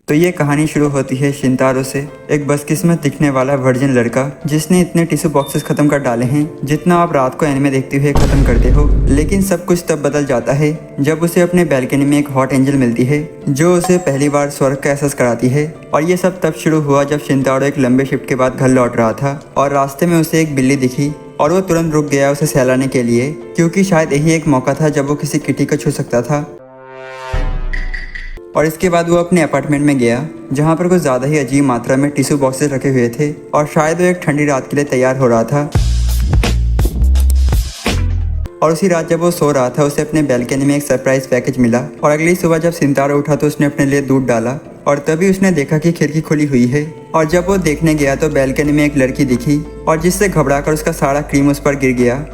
तो ये कहानी शुरू होती है शिंतारो से, एक बदकिस्मत दिखने वाला वर्जिन लड़का जिसने इतने टिश्यू बॉक्सेस खत्म कर डाले हैं जितना आप रात को एनिमे देखते हुए खत्म करते हो। लेकिन सब कुछ तब बदल जाता है जब उसे अपने बैल्कनी में एक हॉट एंजल मिलती है जो उसे पहली बार स्वर्ग का एहसास कराती है। और ये सब तब शुरू हुआ जब शिंतारो एक लंबे शिफ्ट के बाद घर लौट रहा था और रास्ते में उसे एक बिल्ली दिखी और वो तुरंत रुक गया उसे सहलाने के लिए, क्योंकि शायद यही एक मौका था जब वो किसी किटी को छू सकता था। और इसके बाद वो अपने अपार्टमेंट में गया जहाँ पर कुछ ज़्यादा ही अजीब मात्रा में टिश्यू बॉक्सेस रखे हुए थे और शायद वो एक ठंडी रात के लिए तैयार हो रहा था। और उसी रात जब वो सो रहा था उसे अपने बैल्कनी में एक सरप्राइज पैकेज मिला और अगली सुबह जब शिंतारो उठा तो उसने अपने लिए दूध डाला और तभी उसने देखा कि खिड़की खुली हुई है। और जब वो देखने गया तो बैल्कनी में एक लड़की दिखी और जिससे घबराकर उसका सारा क्रीम उस पर गिर गया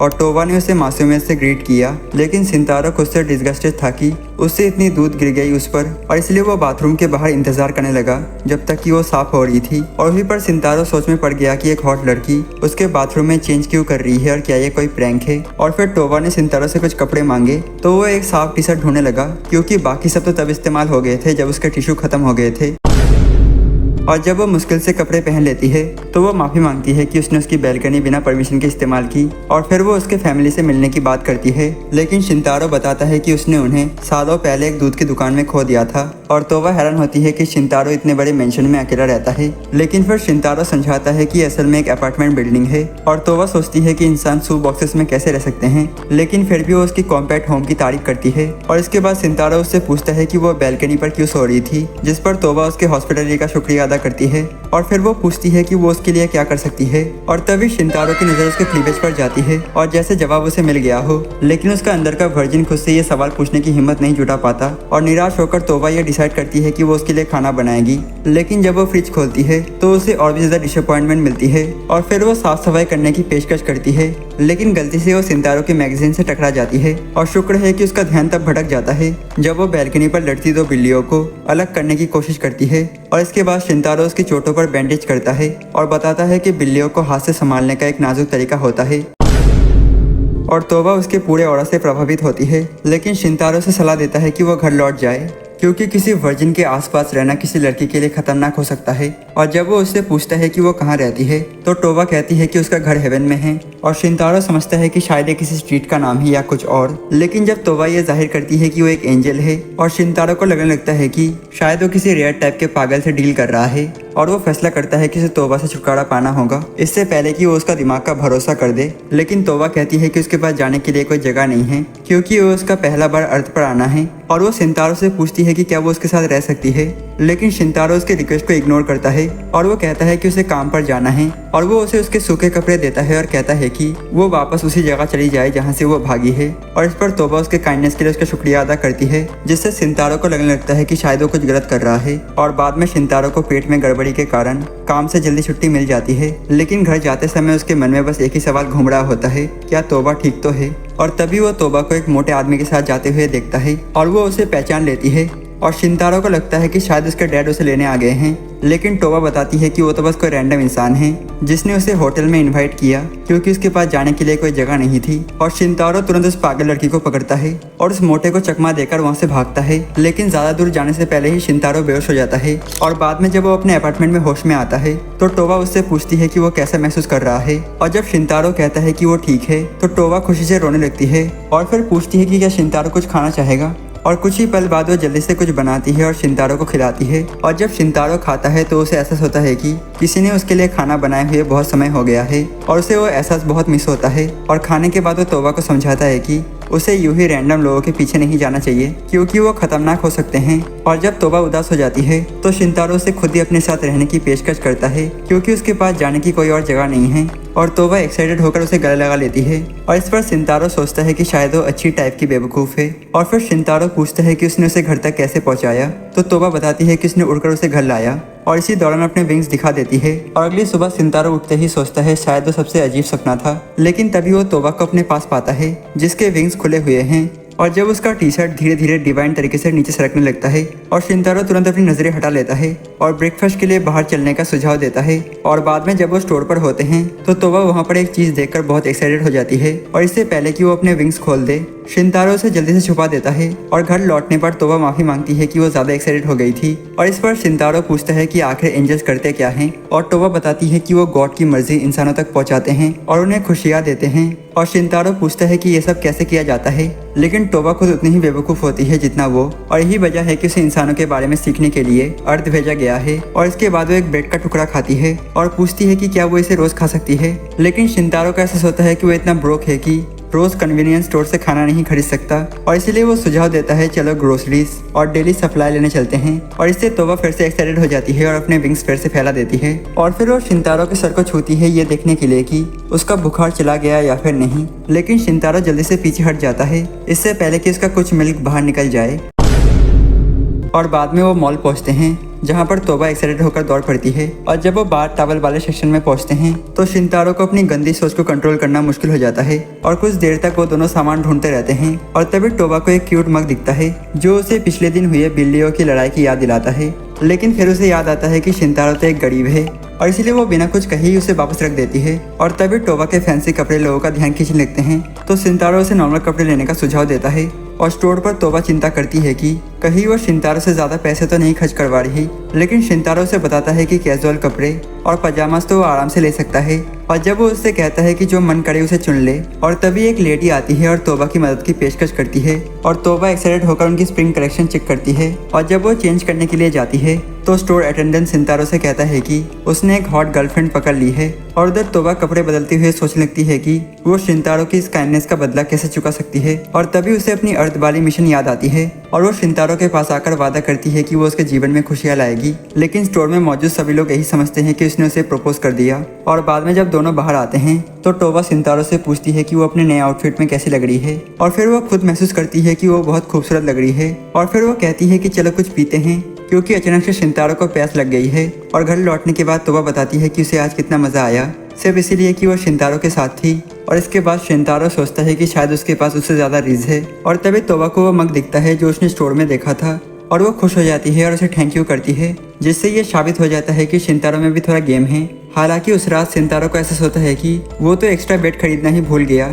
और टोबा ने उसे मासूमियत से ग्रीट किया। लेकिन शिंतारो खुद से डिस्गस्टेड था कि उससे इतनी दूध गिर गई उस पर और इसलिए वो बाथरूम के बाहर इंतजार करने लगा जब तक कि वो साफ हो रही थी। और वहीं पर शिंतारो सोच में पड़ गया कि एक हॉट लड़की उसके बाथरूम में चेंज क्यों कर रही है और क्या ये कोई प्रैंक है। और फिर टोबा ने शिंतारो से कुछ कपड़े मांगे तो वो एक साफ टी शर्ट ढूंढने लगा, क्योंकि बाकी सब तो तब इस्तेमाल हो गए थे जब उसके टिश्यू खत्म हो गए थे। और जब वो मुश्किल से कपड़े पहन लेती है तो वो माफ़ी मांगती है कि उसने उसकी बैल्कनी बिना परमिशन के इस्तेमाल की और फिर वो उसके फैमिली से मिलने की बात करती है। लेकिन शिंतारो बताता है कि उसने उन्हें सालों पहले एक दूध की दुकान में खो दिया था। और तोबा हैरान होती है कि शिंतारो इतने बड़े मेंशन में अकेला रहता है। लेकिन फिर शिंतारो समझाता है कि असल में एक अपार्टमेंट बिल्डिंग है और तोबा सोचती है कि इंसान शू बॉक्सेस में कैसे रह सकते हैं, लेकिन फिर भी वो उसकी कॉम्पैक्ट होम की तारीफ करती है। और इसके बाद शिंतारो उससे पूछता है कि वो बैल्कनी पर क्यों सो रही थी, जिस पर तोबा उसके हॉस्पिटलिटी का शुक्रिया अदा करती है। और फिर वो पूछती है कि वो उसके लिए क्या कर सकती है। और तभी शिंतारो की नजर उसके क्लीवेज पर जाती है और जैसे जवाब उसे मिल गया हो, लेकिन उसका अंदर का वर्जिन खुद से ये सवाल पूछने की हिम्मत नहीं जुटा पाता। और निराश होकर तोबा ये डिसाइड करती है कि वो उसके लिए खाना बनाएगी। लेकिन जब वो फ्रिज खोलती है तो उसे और भी ज्यादा डिसअपॉइंटमेंट मिलती है और फिर वो साफ सफाई करने की पेशकश करती है, लेकिन गलती से वो शिंतारो के मैगजीन से टकरा जाती है। और शुक्र है कि उसका ध्यान तब भटक जाता है जब वो बैल्कनी पर लड़ती दो बिल्लियों को अलग करने की कोशिश करती है। और इसके बाद शिंतारो उसकी चोटों पर बैंडेज करता है और बताता है कि बिल्लियों को हाथ से संभालने का एक नाजुक तरीका होता है। और तोबा उसके पूरे ऑरा से प्रभावित होती है, लेकिन शिंतारो से सलाह देता है कि वो घर लौट जाए, क्योंकि किसी वर्जिन के आसपास रहना किसी लड़की के लिए खतरनाक हो सकता है। और जब वो उससे पूछता है कि वो कहाँ रहती है तो टोबा कहती है कि उसका घर हेवन में है। और शिंतारो समझता है कि शायद ये किसी स्ट्रीट का नाम है या कुछ और, लेकिन जब तोबा ये जाहिर करती है कि वो एक एंजल है और शिंतारो को लगने लगता है कि शायद वो किसी रेयर टाइप के पागल से डील कर रहा है। और वो फैसला करता है कि उसे तोबा से छुटकारा पाना होगा इससे पहले कि वो उसका दिमाग का भरोसा कर दे। लेकिन तोबा कहती है कि उसके पास जाने के लिए कोई जगह नहीं है, क्योंकि वो उसका पहला बार अर्थ पर आना है। और वो शिंतारो से पूछती है कि क्या वो उसके साथ रह सकती है, लेकिन शिंतारो उसके रिक्वेस्ट को इग्नोर करता है और वो कहता है कि उसे काम पर जाना है। और वो उसे उसके सूखे कपड़े देता है और कहता है कि वो वापस उसी जगह चली जाए जहाँ से वो भागी है। और इस पर तोबा उसके काइंडनेस के लिए उसका शुक्रिया अदा करती है, जिससे शिंतारो को लगने लगता है कि शायद वो कुछ गलत कर रहा है। और बाद में शिंतारो को पेट में गड़बड़ी के कारण काम से जल्दी छुट्टी मिल जाती है, लेकिन घर जाते समय उसके मन में बस एक ही सवाल घूम रहा होता है, क्या तोबा ठीक तो है। और तभी वो तोबा को एक मोटे आदमी के साथ जाते हुए देखता है और वो उसे पहचान लेती है। और शिंतारो को लगता है कि शायद उसके डैड उसे लेने आ गए हैं, लेकिन टोबा बताती है कि वो तो बस कोई रैंडम इंसान है जिसने उसे होटल में इनवाइट किया क्योंकि उसके पास जाने के लिए कोई जगह नहीं थी। और शिंतारो तुरंत उस पागल लड़की को पकड़ता है और उस मोटे को चकमा देकर वहाँ से भागता है, लेकिन ज्यादा दूर जाने से पहले ही शिंतारो बेहोश हो जाता है। और बाद में जब वो अपने अपार्टमेंट में होश में आता है तो टोबा उससे पूछती है कि वो कैसा महसूस कर रहा है। और जब शिंतारो कहता है कि वो ठीक है तो टोबा खुशी से रोने लगती है और फिर पूछती है कि क्या शिंतारो कुछ खाना चाहेगा। और कुछ ही पल बाद वो जल्दी से कुछ बनाती है और शिंतारो को खिलाती है। और जब शिंतारो खाता है तो उसे एहसास होता है कि किसी ने उसके लिए खाना बनाए हुए बहुत समय हो गया है और उसे वो एहसास बहुत मिस होता है। और खाने के बाद वो तोबा को समझाता है कि उसे यूं ही रैंडम लोगों के पीछे नहीं जाना चाहिए, क्योंकि वो खतरनाक हो सकते हैं। और जब तोबा उदास हो जाती है तो शिंतारो उसे खुद ही अपने साथ रहने की पेशकश करता है, क्योंकि उसके पास जाने की कोई और जगह नहीं है। और तोबा एक्साइटेड होकर उसे गले लगा लेती है। और इस पर शिंतारो सोचता है कि शायद वो अच्छी टाइप की बेवकूफ़ है। और फिर शिंतारो पूछता है कि उसने उसे घर तक कैसे पहुंचाया, तो तोबा बताती है कि उसने उड़कर उसे घर लाया और इसी दौरान अपने विंग्स दिखा देती है। और अगली सुबह शिंतारो उठते ही सोचता है शायद वो सबसे अजीब सपना था, लेकिन तभी वो तोबा को अपने पास पाता है जिसके विंग्स खुले हुए हैं। और जब उसका टी शर्ट धीरे धीरे डिवाइन तरीके से नीचे सरकने लगता है और शिंतारो तुरंत अपनी नजरें हटा लेता है और ब्रेकफास्ट के लिए बाहर चलने का सुझाव देता है। और बाद में जब वो स्टोर पर होते हैं तो तोबा वहाँ पर एक चीज देखकर बहुत एक्साइटेड हो जाती है और इससे पहले कि वो अपने विंग्स खोल दे शिंतारो उसे जल्दी से छुपा देता है और घर लौटने पर तोबा माफी मांगती है कि वो ज्यादा एक्साइटेड हो गई थी। और इस पर शिंतारो पूछता है कि आखिर एंजल्स करते क्या हैं, और तोबा बताती है कि वो गॉड की मर्जी इंसानों तक पहुंचाते हैं और उन्हें खुशियां देते हैं। और शिंतारो पूछता है कि ये सब कैसे किया जाता है, लेकिन तोबा खुद उतनी ही बेवकूफ होती है जितना वो, और यही वजह है कि उसे इंसानों के बारे में सीखने के लिए अर्थ भेजा गया है। और इसके बाद वो एक ब्रेड का टुकड़ा खाती है और पूछती है कि क्या वो इसे रोज खा सकती है, लेकिन शिंतारो का एहसास होता है कि वो इतना ब्रोक है कि रोज कन्वीनियंस स्टोर से खाना नहीं खरीद सकता, और इसीलिए वो सुझाव देता है चलो ग्रोसरीज और डेली सप्लाई लेने चलते हैं। और इससे तोबा फिर से एक्साइटेड हो जाती है और अपने विंग्स फिर से फैला देती है, और फिर वो शिंतारो के सर को छूती है ये देखने के लिए कि उसका बुखार चला गया या फिर नहीं। लेकिन शिंतारो जल्दी से पीछे हट जाता है इससे पहले कि उसका कुछ मिल्क बाहर निकल जाए। और बाद में वो मॉल पहुंचते हैं जहां पर तोबा एक्साइटेड होकर दौड़ पड़ती है। और जब वो बार टावल वाले सेक्शन में पहुंचते हैं तो शिंतारो को अपनी गंदी सोच को कंट्रोल करना मुश्किल हो जाता है और कुछ देर तक वो दोनों सामान ढूंढते रहते हैं। और तभी तोबा को एक क्यूट मग दिखता है जो उसे पिछले दिन हुए बिल्लियों की लड़ाई की याद दिलाता है, लेकिन फिर उसे याद आता है कि शिंतारो तो एक गरीब है और इसीलिए वो बिना कुछ कहे ही उसे वापस रख देती है। और तभी तोबा के फैंसी कपड़े लोगों का ध्यान खींचने लगते हैं तो शिंतारो उसे नॉर्मल कपड़े लेने का सुझाव देता है। और स्टोर पर तोबा चिंता करती है कि कहीं वो शिंतारो से ज्यादा पैसे तो नहीं खर्च करवा रही, लेकिन शिंतारो उसे बताता है कि कैजुअल कपड़े और पजामास तो वो आराम से ले सकता है। और जब वो उससे कहता है कि जो मन करे उसे चुन ले, और तभी एक लेडी आती है और तोबा की मदद की पेशकश करती है। और तोबा एक्साइटेड होकर उनकी स्प्रिंग कलेक्शन चेक करती है। और जब वो चेंज करने के लिए जाती है तो स्टोर अटेंडेंट शिंतारो से कहता है कि उसने एक हॉट गर्लफ्रेंड पकड़ ली है। और उधर तोबा कपड़े बदलते हुए सोचने लगती है कि वो शिंतारो की इस काइंडनेस का बदला कैसे चुका सकती है। और तभी उसे अपनी अर्थ वाली मिशन याद आती है और वो शिंतारो के पास आकर वादा करती है कि वो उसके जीवन में खुशियां लाएगी। लेकिन स्टोर में मौजूद सभी लोग यही समझते हैं कि उसने उसे प्रपोज कर दिया। और बाद में जब दोनों बाहर आते हैं तो तोबा शिंतारो से पूछती है कि वो अपने नए आउटफिट में कैसी लग रही है, और फिर वो खुद महसूस करती है कि वो बहुत खूबसूरत लग रही है। और फिर वो कहती है कि चलो कुछ पीते हैं, क्योंकि अचानक से शिंतारो को प्यास लग गई है। और घर लौटने के बाद तोबा बताती है कि उसे आज कितना मजा आया, सिर्फ इसीलिए कि वो शिंतारो के साथ थी। और इसके बाद शिंतारो सोचता है कि शायद उसके पास उससे ज्यादा रिज है। और तभी तोबा को वो मग दिखता है जो उसने स्टोर में देखा था, और वो खुश हो जाती है और उसे थैंक यू करती है, जिससे ये साबित हो जाता है कि शिंतारो में भी थोड़ा गेम है। हालांकि उस रात शिंतारो को एहसास होता है कि वो तो एक्स्ट्रा बेड खरीदना ही भूल गया।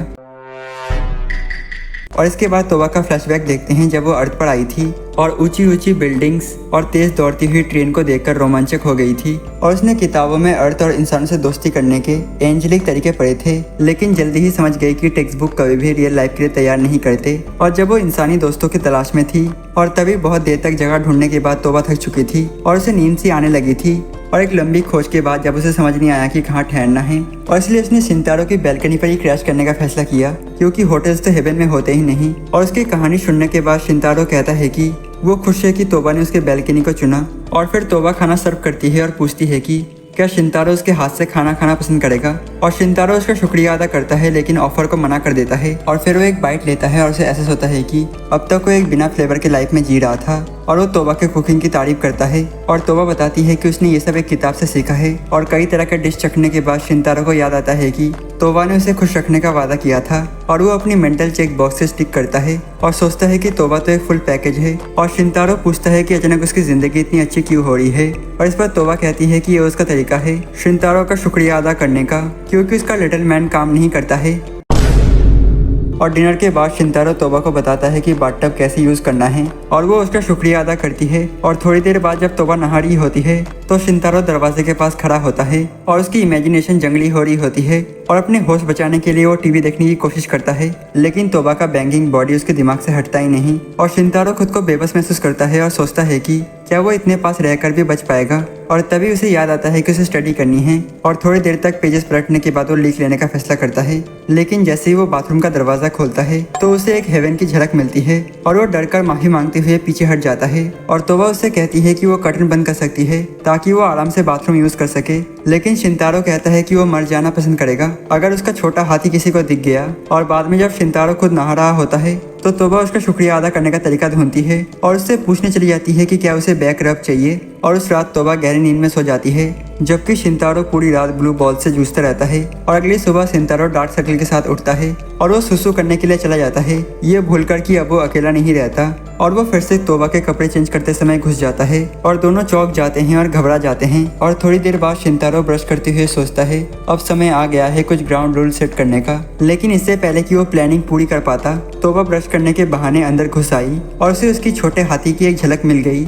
और इसके बाद तोबा का फ्लैशबैक देखते हैं जब वो अर्थ पर आई थी और ऊंची ऊंची बिल्डिंग्स और तेज दौड़ती हुई ट्रेन को देखकर रोमांचक हो गई थी। और उसने किताबों में अर्थ और इंसानों से दोस्ती करने के एंजेलिक तरीके पढ़े थे, लेकिन जल्दी ही समझ गई कि टेक्स्ट बुक कभी भी रियल लाइफ के लिए तैयार नहीं करते। और जब वो इंसानी दोस्तों की तलाश में थी और तभी बहुत देर तक जगह ढूंढने के बाद तोबा थक चुकी थी और उसे नींद सी आने लगी थी। और एक लंबी खोज के बाद जब उसे समझ नहीं आया कि कहाँ ठहरना है, और इसलिए उसने शिंतारो की बैल्कनी पर ही क्रैश करने का फैसला किया, क्योंकि होटल्स तो हेवन में होते ही नहीं। और उसकी कहानी सुनने के बाद शिंतारो कहता है कि वो खुश है कि तोबा ने उसके बैल्कनी को चुना। और फिर तोबा खाना सर्व करती है और पूछती है कि क्या शिंतारो उसके हाथ से खाना खाना पसंद करेगा। और शिंतारो उसका शुक्रिया अदा करता है, लेकिन ऑफर को मना कर देता है। और फिर वो एक बाइट लेता है और उसे एहसास होता है कि अब तक वो एक बिना फ्लेवर के लाइफ में जी रहा था। और वो तोबा के कुकिंग की तारीफ करता है और तोबा बताती है कि उसने ये सब एक किताब से सीखा है। और कई तरह के डिश चखने के बाद शिंतारो को याद आता है कि तोबा ने उसे खुश रखने का वादा किया था। और वो अपनी मेंटल चेक बॉक्स से टिक करता है और सोचता है कि तोबा तो एक फुल पैकेज है। और शिंतारो पूछता है कि अचानक उसकी जिंदगी इतनी अच्छी क्यों हो रही है। और इस पर तोबा कहती है कि ये उसका तरीका है शिंतारो का शुक्रिया अदा करने का, क्योंकि उसका लिटिल मैन काम नहीं करता है। और डिनर के बाद शिंतारो तोबा को बताता है कि बाथटब कैसे यूज करना है, और वो उसका शुक्रिया अदा करती है। और थोड़ी देर बाद जब तोबा नहा रही होती है तो शिंतारो दरवाजे के पास खड़ा होता है और उसकी इमेजिनेशन जंगली हो रही होती है। और अपने होश बचाने के लिए वो टीवी देखने की कोशिश करता है, लेकिन तोबा का बैंगिंग बॉडी उसके दिमाग से हटता ही नहीं। और शिंतारो खुद को बेबस महसूस करता है और सोचता है कि क्या वो इतने पास रहकर भी बच पाएगा। और तभी उसे याद आता है कि उसे स्टडी करनी है। और थोड़ी देर तक पेजेस पलटने के बाद वो लीक लेने का फैसला करता है, लेकिन जैसे ही वो बाथरूम का दरवाजा खोलता है तो उसे एक हेवन की झलक मिलती है और वो डरकर माफी मांगते हुए पीछे हट जाता है। और तोबा उससे कहती है कि वो कर्टन बंद कर सकती है ताकि वो आराम से बाथरूम यूज कर सके, लेकिन शिंतारो कहता है कि वो मर जाना पसंद करेगा अगर उसका छोटा हाथी किसी को दिख गया। और बाद में जब शिंतारो खुद नहा रहा होता है तो तोबा उसका शुक्रिया अदा करने का तरीका ढूंढती है और उससे पूछने चली जाती है कि क्या उसे बैक रब चाहिए। और उस रात तोबा गहरी नींद में सो जाती है, जबकि शिंतारो पूरी रात ब्लू बॉल से जूझता रहता है। और अगली सुबह शिंतारो डार्क सर्कल के साथ उठता है और वो सुसु करने के लिए चला जाता है, ये भूलकर कि अब वो अकेला नहीं रहता। और वो फिर से तोबा के कपड़े चेंज करते समय घुस जाता है और दोनों चौंक जाते हैं और घबरा जाते हैं। और थोड़ी देर बाद शिंतारो ब्रश करते हुए सोचता है अब समय आ गया है कुछ ग्राउंड रूल सेट करने का। लेकिन इससे पहले कि वो प्लानिंग पूरी कर पाता, तोबा ब्रश करने के बहाने अंदर घुस आई और उसे उसकी छोटे हाथी की एक झलक मिल गई।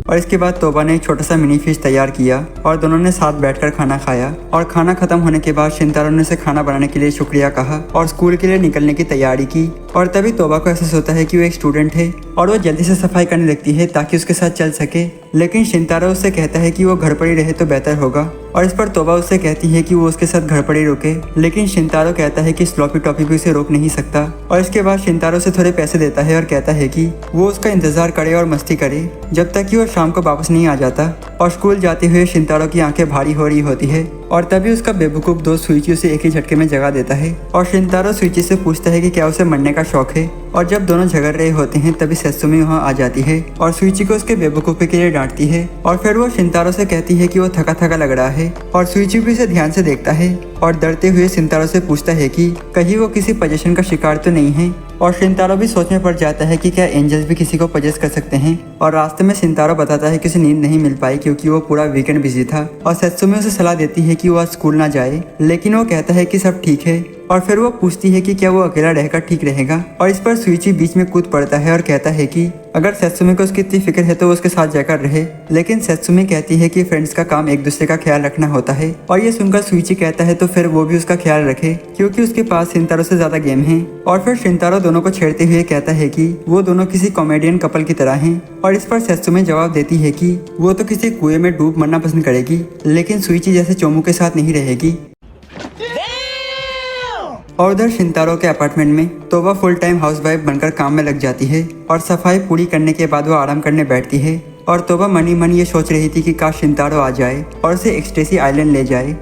और इसके बाद तोबा ने एक छोटा सा मिनी फिश तैयार किया और दोनों ने साथ बैठकर खाना खाया। और खाना खत्म होने के बाद शिंतारो ने उसे खाना बनाने के लिए शुक्रिया कहा और स्कूल के लिए निकलने की तैयारी की। और तभी तोबा को एहसास होता है कि वो एक स्टूडेंट है और वो जल्दी से सफाई करने लगती है ताकि उसके साथ चल सके। लेकिन शिंतारो उससे कहता है कि वो घर पर ही रहे तो बेहतर होगा। और इस पर तोबा उससे कहती है कि वो उसके साथ घर पर ही रुके, लेकिन शिंतारो कहता है कि स्लॉपी टॉपी भी उसे रोक नहीं सकता। और इसके बाद शिंतारो उसे थोड़े पैसे देता है और कहता है कि वो उसका इंतजार करे और मस्ती करे जब तक कि वो शाम को वापस नहीं आ जाता। और स्कूल जाते हुए शिंतारो की आंखें भारी हो रही होती है और तभी उसका बेवकूफ दोस्त सुइची उसे एक ही झटके में जगा देता है। और शिंतारो सुइची से पूछता है कि क्या उसे मरने का शौक है। और जब दोनों झगड़ रहे होते हैं तभी सेत्सुमी वहाँ आ जाती है और सुइची को उसके बेवकूफी के लिए डांटती है। और फिर वो शिंतारो से कहती है कि वो थका थका लग रहा है और सुइची भी उसे ध्यान से देखता है और डरते हुए शिंतारो से पूछता है कि कहीं वो किसी पोजीशन का शिकार तो नहीं है। और शिंतारो भी सोच में पड़ जाता है कि क्या एंजल्स भी किसी को पोजेस कर सकते हैं। और रास्ते में शिंतारो बताता है कि उसे नींद नहीं मिल पाई क्योंकि वो पूरा वीकेंड बिजी था। और सेत्सुमी उसे सलाह देती है कि वो आज स्कूल ना जाए, लेकिन वो कहता है कि सब ठीक है। और फिर वो पूछती है कि क्या वो अकेला रहकर ठीक रहेगा। और इस पर सुइची बीच में कूद पड़ता है और कहता है कि अगर सेत्सुमी को उसकी इतनी फिक्र है तो वो उसके साथ जाकर रहे। लेकिन सेत्सुमी कहती है कि फ्रेंड्स का काम एक दूसरे का ख्याल रखना होता है। और ये सुनकर सुइची कहता है तो फिर वो भी उसका ख्याल रखे क्योंकि उसके पास शिंतारो से ज्यादा गेम है। और फिर शिंतारो दोनों को छेड़ते हुए कहता है कि वो दोनों किसी कॉमेडियन कपल की तरह हैं। और इस पर सेत्सुमी जवाब देती है कि वो तो किसी कुएं में डूब मरना पसंद करेगी, लेकिन सुइची जैसे चोमू के साथ नहीं रहेगी। और उधर शिंतारो के अपार्टमेंट में तोबा फुल टाइम हाउसवाइफ बनकर काम में लग जाती है और सफाई पूरी करने के बाद वो आराम करने बैठती है। और तोबा मनी मन ये सोच रही थी कि काश शिंतारो आ जाए और उसे एक्सटेसी आइलैंड ले जाए।